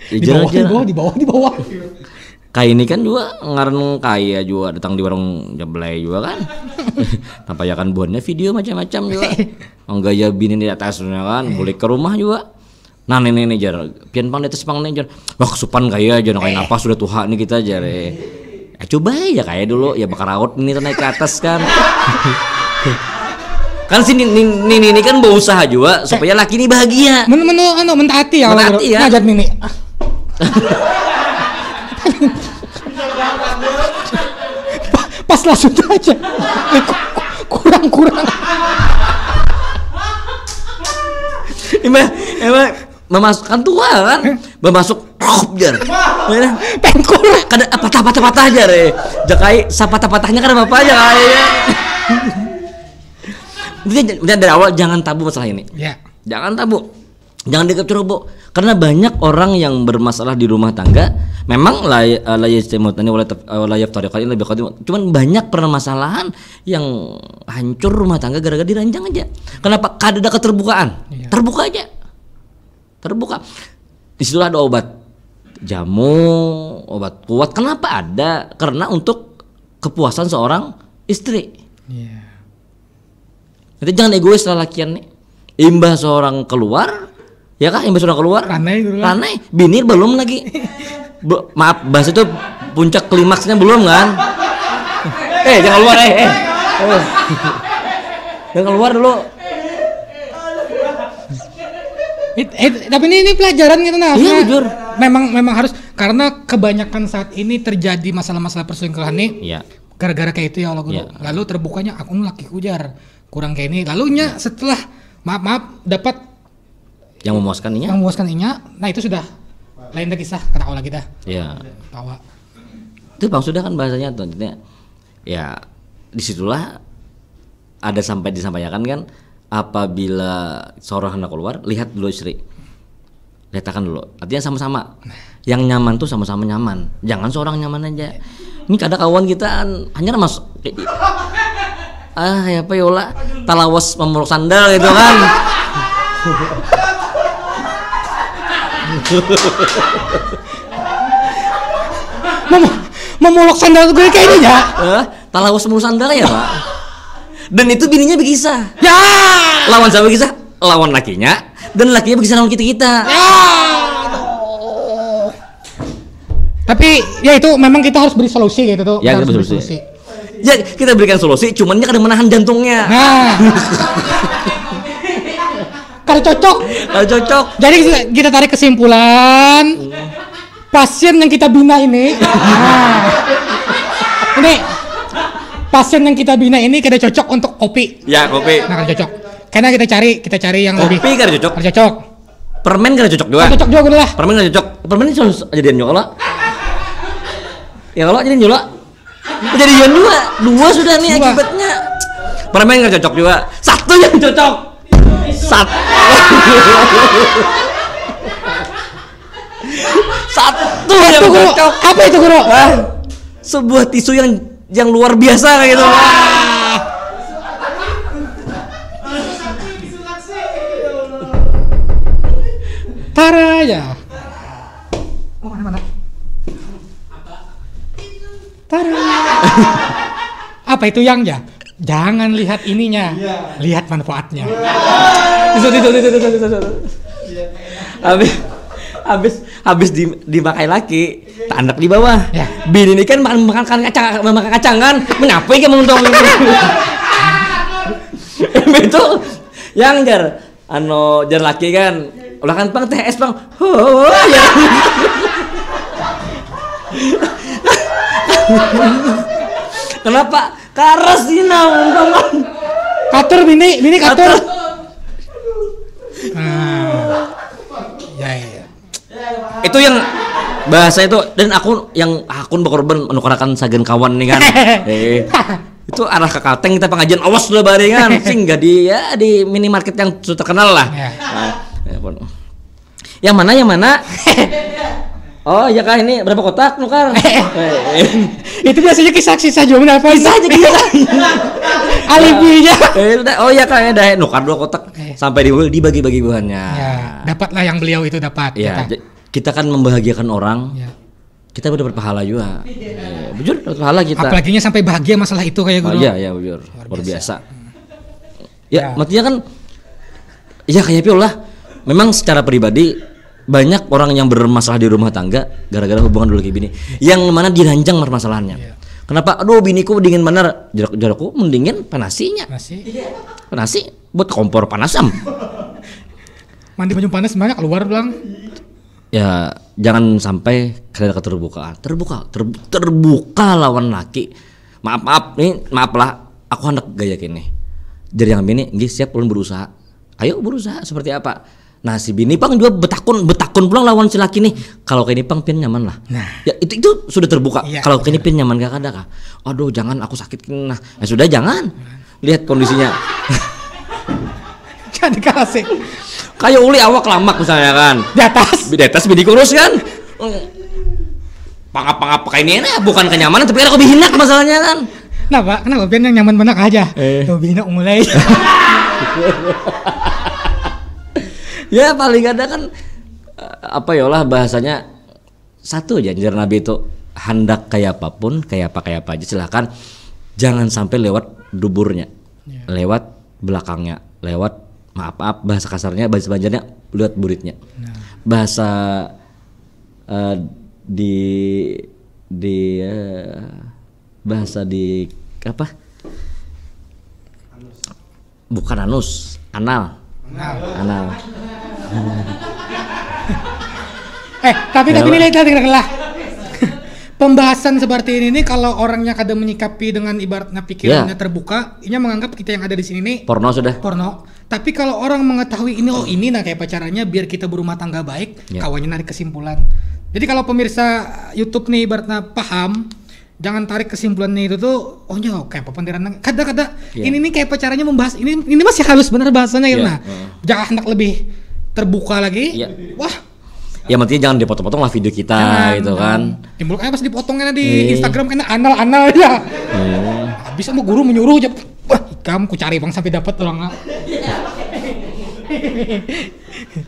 Di bawah. Kayak ini kan juga ngareng kaya juga datang di warung Jablay juga kan. Nampayakan buahnya video macam-macam juga. Gaya bini di atasnya kan, boleh ke rumah juga. Nah nenek jar, pian pang di atas pang jar. Wah kesupan kaya aja, kayak napas sudah tuha nih kita jar. Coba ya kayak dulu ya bakar raut ini naik ke atas kan. Kan sini ini kan berusaha juga supaya laki ini bahagia. Mentaati ya. Mentaati ya. Ngajak Nini. Pas langsung aja. Kurang. Emang memasukkan tua kan, memasuk jar. Pengkur. Kada patah-patah jar. Jakai sapatah-patahnya kan apa aja kayak. Jadi dari awal jangan tabu masalah ini. Ya. Jangan tabu. Jangan dianggap ceroboh. Karena banyak orang yang bermasalah di rumah tangga memang cuman banyak permasalahan yang hancur rumah tangga gara-gara diranjang aja. Kenapa? Kada ada keterbukaan. Iya. Terbuka aja. Terbuka. Di situ ada obat jamu, obat kuat. Kenapa ada? Karena untuk kepuasan seorang istri. Iya. Jadi jangan egois lah lakian nih. Imbah seorang keluar, ya kah? Imbah seorang keluar. Ranai. Bini belum lagi. Maaf, bahasa itu puncak klimaksnya belum kan? Jangan keluar Jangan keluar dulu. Tapi ini pelajaran gitu nah. Iya jujur. Memang harus karena kebanyakan saat ini terjadi masalah-masalah perselingkuhan nih. Iya. Gara-gara kayak itu ya Allah guru. Iya. Lalu terbukanya aku laki ujar kurang kayak ini. Lalunya setelah maaf dapat yang memuaskan inya. Nah itu sudah lain lagi kisah kata Allah kita. Iya. Tawa. Itu Bang sudah kan bahasanya tuh. Ya disitulah ada disampaikan kan apabila seorang hendak keluar lihat dulu istri. letakkan dulu. Artinya sama-sama. Yang nyaman tuh sama-sama nyaman. Jangan seorang nyaman aja. Ini kadang kawan kita hanya mas ya apa yola talawas memeluk sandal gitu kan. Memeluk sandal gue kayak ini ya. Talawas memeluk sandal ya Pak. Dan itu bininya berkisah. Ya. Lawan siapa berkisah? Lawan lakinya. Dan lakinya berkisah lawan kita. Ya. Tapi ya itu memang kita harus beri solusi gitu tuh. Ya, kita harus beri solusi. Ya kita berikan solusi, cuman kadang menahan jantungnya. Nah. Kalau cocok. Jadi kita tarik kesimpulan. Pasien yang kita bina ini. Ini pasien yang kita bina ini kada cocok untuk kopi. Ya kopi. Nah kada cocok. Karena kita cari yang kopi lebih. Kopi kada cocok. Kada cocok. Permen kada cocok juga. Cocok juga lah. Permen kada cocok. Permen ini selalu jadian juga lah. Ya kalau jadian juga. Jadian dua sudah nih akibatnya. Permen kada cocok juga. Satu yang cocok. Satu yang cocok. Apa itu guru? Sebuah tisu yang luar biasa kayak gitu. Tara ya. Oh mana? Tara. Apa itu yang ya? Jangan lihat ininya, lihat manfaatnya. Habis dimakai laki, tandak di bawah. Ya. Bini ini kan makan kacang kan, mengapa ya mau untung itu yang jar laki kan, ulah kan pang TS pang, ya. Kenapa? Karas sih nang, katur bini katur. Ya. Itu yang bahasa itu dan akun berkorban menukarakan sagen kawan nih kan. Itu arah ke Kalteng kita pengajian awas dulu barengan sehingga di minimarket yang sudah terkenal lah. Yang mana? Oh ya kah ini berapa kotak nukar? Itu biasanya kisah jualan apa? Kisah. Alibinya. Oh ya kah dah nukar 2 kotak sampai dibagi-bagi buahnya. Ya, dapatlah yang beliau itu dapat. Ya, kita kan membahagiakan orang. Ya. Kita udah berpahala juga. Bujur berpahala kita. Apalaginya sampai bahagia masalah itu kayak guru. Iya, bujur. Luar biasa. Ya, maksudnya kan ya kayak lah. Memang secara pribadi banyak orang yang bermasalah di rumah tangga gara-gara hubungan dulu kayak bini yang mana diranjang permasalahannya. Kenapa? Aduh biniku dingin bener, jarakku mendingin panasinya. Panasi buat kompor panasam. Mandi baju panas banyak keluar bilang. Ya jangan sampai ada keterbukaan. Terbuka lawan laki. Maaf lah, aku hendak gaya kini. Jadi yang bini, nggih siap ulun berusaha. Ayo berusaha seperti apa? Nah si bini pang juga betakun pulang lawan si laki nih. Kalau kayak ini pang pian nyaman lah. Nah ya itu sudah terbuka. Iya, kalau kayak ini pian nyaman gak ada kah? Aduh jangan aku sakit. Nah ya sudah jangan. Lihat kondisinya. Jangan dikasih. Kayak uli awak lamak misalnya kan. Di atas bini kurus kan. Pangap kayak ini bukan kenyamanan tapi kan aku bihinak masalahnya kan. Kenapa pian yang nyaman benak aja. Tuh bihinak mulai. Ya paling ada kan apa ya lah bahasanya satu aja anjir Nabi itu hendak kayak apapun kayak apa aja silakan jangan sampai lewat duburnya lewat belakangnya lewat maaf bahasa kasarnya bahasa banjarnya lewat buritnya bahasa bahasa di apa bukan anus anal. Tapi ini lah. Pembahasan seperti ini nih kalau orangnya kadang menyikapi dengan ibaratnya pikirannya terbuka, ini menganggap kita yang ada di sini nih porno sudah. Tapi kalau orang mengetahui ini kayak pacarannya biar kita berumah tangga baik, kawannya narik kesimpulan. Jadi kalau pemirsa YouTube nih ibaratnya paham, jangan tarik kesimpulannya itu tuh kayak pependiran kada ini nih kayak pacarannya membahas ini masih halus bener bahasanya jangan hendak lebih terbuka lagi. Wah Ya maksudnya jangan dipotong-potong lah video kita gitu kan. Timbul kayak pas dipotongnya di Instagram kena anal-anal ya. Bisa mau guru menyuruh aja. Wah, kamu ku cari bang sampai dapat orang.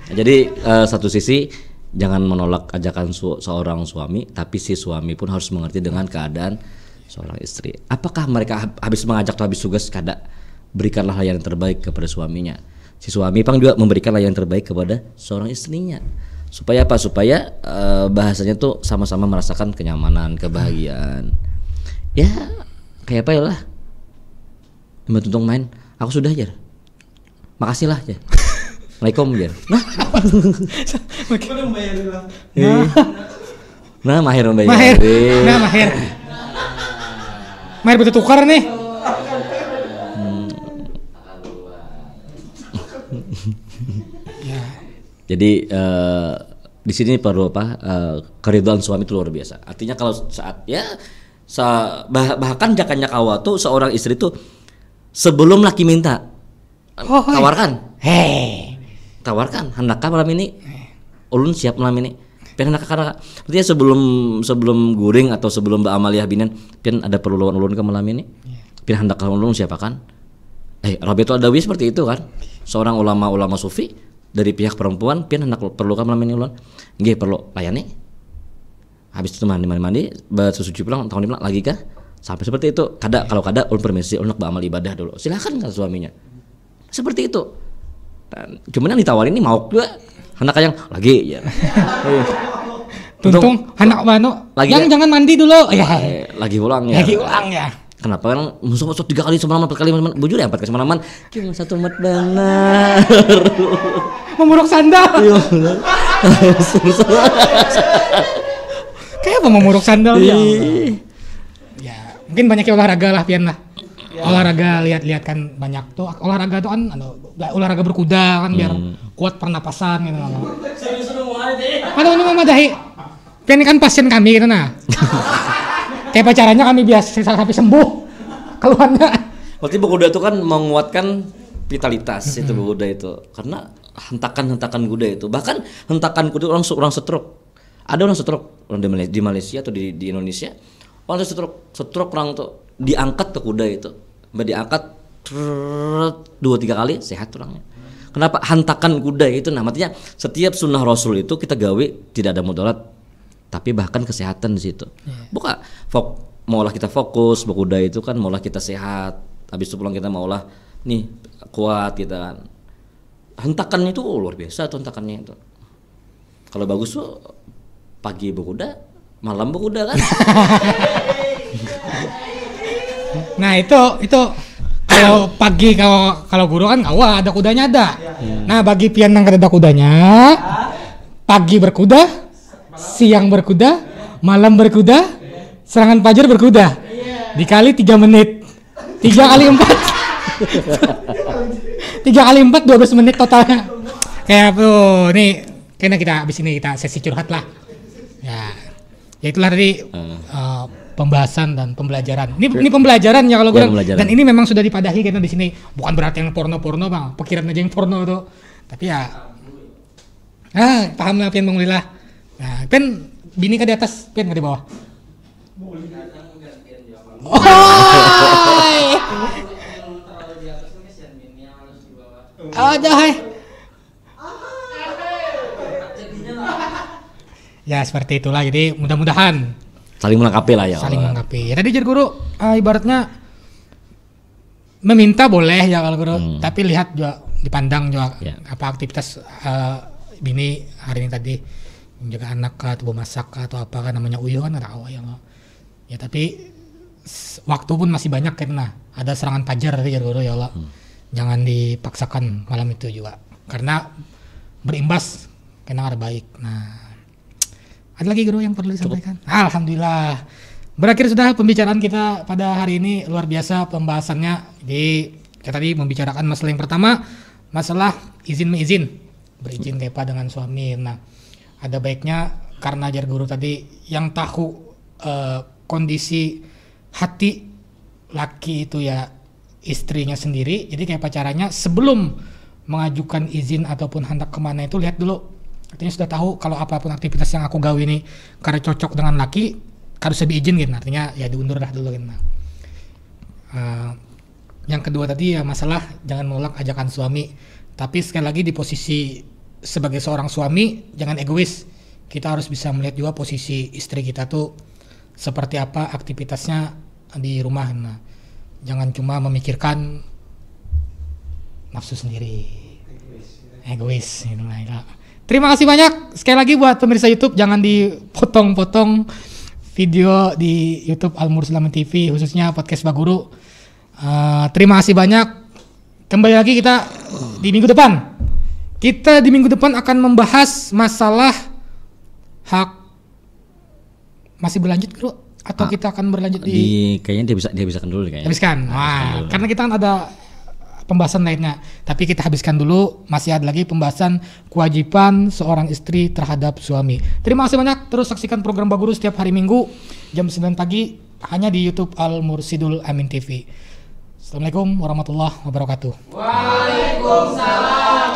Jadi satu sisi jangan menolak ajakan seorang suami, tapi si suami pun harus mengerti dengan keadaan seorang istri. Apakah mereka habis mengajak atau habis tugas, kada berikanlah layanan terbaik kepada suaminya. Si suami pang juga memberikan layanan terbaik kepada seorang istrinya. Supaya apa? Supaya bahasanya tuh sama-sama merasakan kenyamanan, kebahagiaan. Ya kayak apa ya lah. Mbak Tuntung main, aku sudah aja. Makasih lah ya. Assalamualaikum ya. Nah, Mahir membayar. Mahir. Mahir butuh tukar nih. Jadi di sini perlu keridhaan suami itu luar biasa. Artinya kalau saat bahkan jakannya kawa tuh seorang istri tuh sebelum laki minta tawarkan hendakkah malam ini ulun siap malam ini pian hendakkah artinya sebelum guring atau sebelum Amaliah binan pian ada perlu lawan ulun ke malam ini pian hendakkah ulun siapakan Rabi'atul Adawi seperti itu kan, seorang ulama sufi dari pihak perempuan pian hendak perlu kan malam ini ulun nggih perlu layani habis itu mandi suci pulang tahun pulang lagi kah sampai seperti itu kalau kada ulun permisi ulun nak beramal ibadah dulu silakan kan suaminya seperti itu. Dan, cuman yang ditawarin ini mau juga anak yang lagi ya. Tuntung anak mano yang ya? Jangan mandi dulu ya. Lagi ulang ya. Kenapa kan musuh 3 kali semalam 4 kali bujur ya 4 kali semalaman cuma 1 mat benar. Memuruk sandal. Kayak apa memuruk sandal ya? Ya, mungkin banyak olahraga lah pian lah. Olahraga lihat kan banyak tuh olahraga tuh kan olahraga berkuda kan biar kuat pernapasan gitu. Ada ini memadahi. Pian kan pasien kami gitu nah. Kayak pacarannya kami biasa sampai sembuh keluarnya. Berarti berkuda itu kan menguatkan vitalitas itu berkuda itu. Karena hentakan kuda itu. Bahkan hentakan kuda orang stroke. Ada orang stroke di Malaysia atau di Indonesia. Orang stroke orang tuh diangkat ke kuda itu. Diangkat 2-3 kali sehat orangnya. Kenapa? Hentakan kuda itu nah artinya setiap sunnah Rasul itu kita gawe tidak ada mudarat tapi bahkan kesehatan di situ. Bukan maulah kita fokus berkuda itu kan maulah kita sehat. Habis itu pulang kita maulah nih kuat kita kan. Hentakannya itu luar biasa tuh hentakannya itu. Kalau bagus tuh pagi berkuda, malam berkuda kan. Nah itu kalau pagi kalau guru kan ada kudanya ada. Nah bagi pian yang ada kudanya, pagi berkuda, siang berkuda, malam berkuda, serangan fajar berkuda. Dikali 3 menit, 3 kali 4, 3 kali 4 12 menit totalnya. Kayak tuh nih, kayaknya kita abis ini kita sesi curhat lah. Ya itulah tadi. Pembahasan dan pembelajaran. Ini pembelajaran ya kalau gue. Dan ini memang sudah dipadahi karena di sini bukan berarti yang porno-porno bang. Pikiran aja yang porno tuh. Tapi ya, paham lah pian mengulilah. Nah, pian bini ke di atas, pian ke di bawah. Ya seperti itulah. Jadi mudah-mudahan saling melengkapi lah ya. Saling melengkapi. Ya tadi jadi guru ibaratnya meminta boleh ya kalau guru, tapi lihat juga dipandang juga apa aktivitas bini hari ini tadi menjaga anak kah, atau masak kah, atau apa kan namanya uyuh kan tahu ya. Ya tapi waktu pun masih banyak karena ada serangan fajar tadi ya guru ya Allah. Jangan dipaksakan malam itu juga karena berimbas kena ada baik. Nah, ada lagi guru yang perlu disampaikan? Alhamdulillah. Berakhir sudah pembicaraan kita pada hari ini, luar biasa pembahasannya. Jadi kita tadi membicarakan masalah yang pertama, masalah izin berizin kepa dengan suami. Nah, ada baiknya karena ajar guru tadi yang tahu kondisi hati laki itu ya istrinya sendiri. Jadi kayak pacarannya sebelum mengajukan izin ataupun hendak kemana itu lihat dulu Artinya sudah tahu kalau apapun aktivitas yang aku gawe ini karena cocok dengan laki, harus diizin gitu. Artinya ya diundur dah dulu gitu. Yang kedua tadi ya masalah jangan menolak ajakan suami. Tapi sekali lagi di posisi sebagai seorang suami jangan egois. Kita harus bisa melihat juga posisi istri kita tuh seperti apa aktivitasnya di rumah. Nah, jangan cuma memikirkan nafsu sendiri. Egois gitu lah. Ya. Terima kasih banyak sekali lagi buat pemirsa YouTube, jangan dipotong-potong video di YouTube Al Mursalam TV khususnya podcast Baguru. Terima kasih banyak. Kembali lagi kita di minggu depan. Kita di minggu depan akan membahas masalah hak masih berlanjut bro atau kita akan berlanjut di kayaknya dia bisakan dulu kayaknya. Habiskan. Wah, karena kita kan ada pembahasan lainnya, tapi kita habiskan dulu. Masih ada lagi pembahasan kewajiban seorang istri terhadap suami. Terima kasih banyak. Terus saksikan program Baguru setiap hari Minggu jam 9 pagi hanya di YouTube Al Mursidul Amin TV. Assalamualaikum warahmatullahi wabarakatuh. Waalaikumsalam.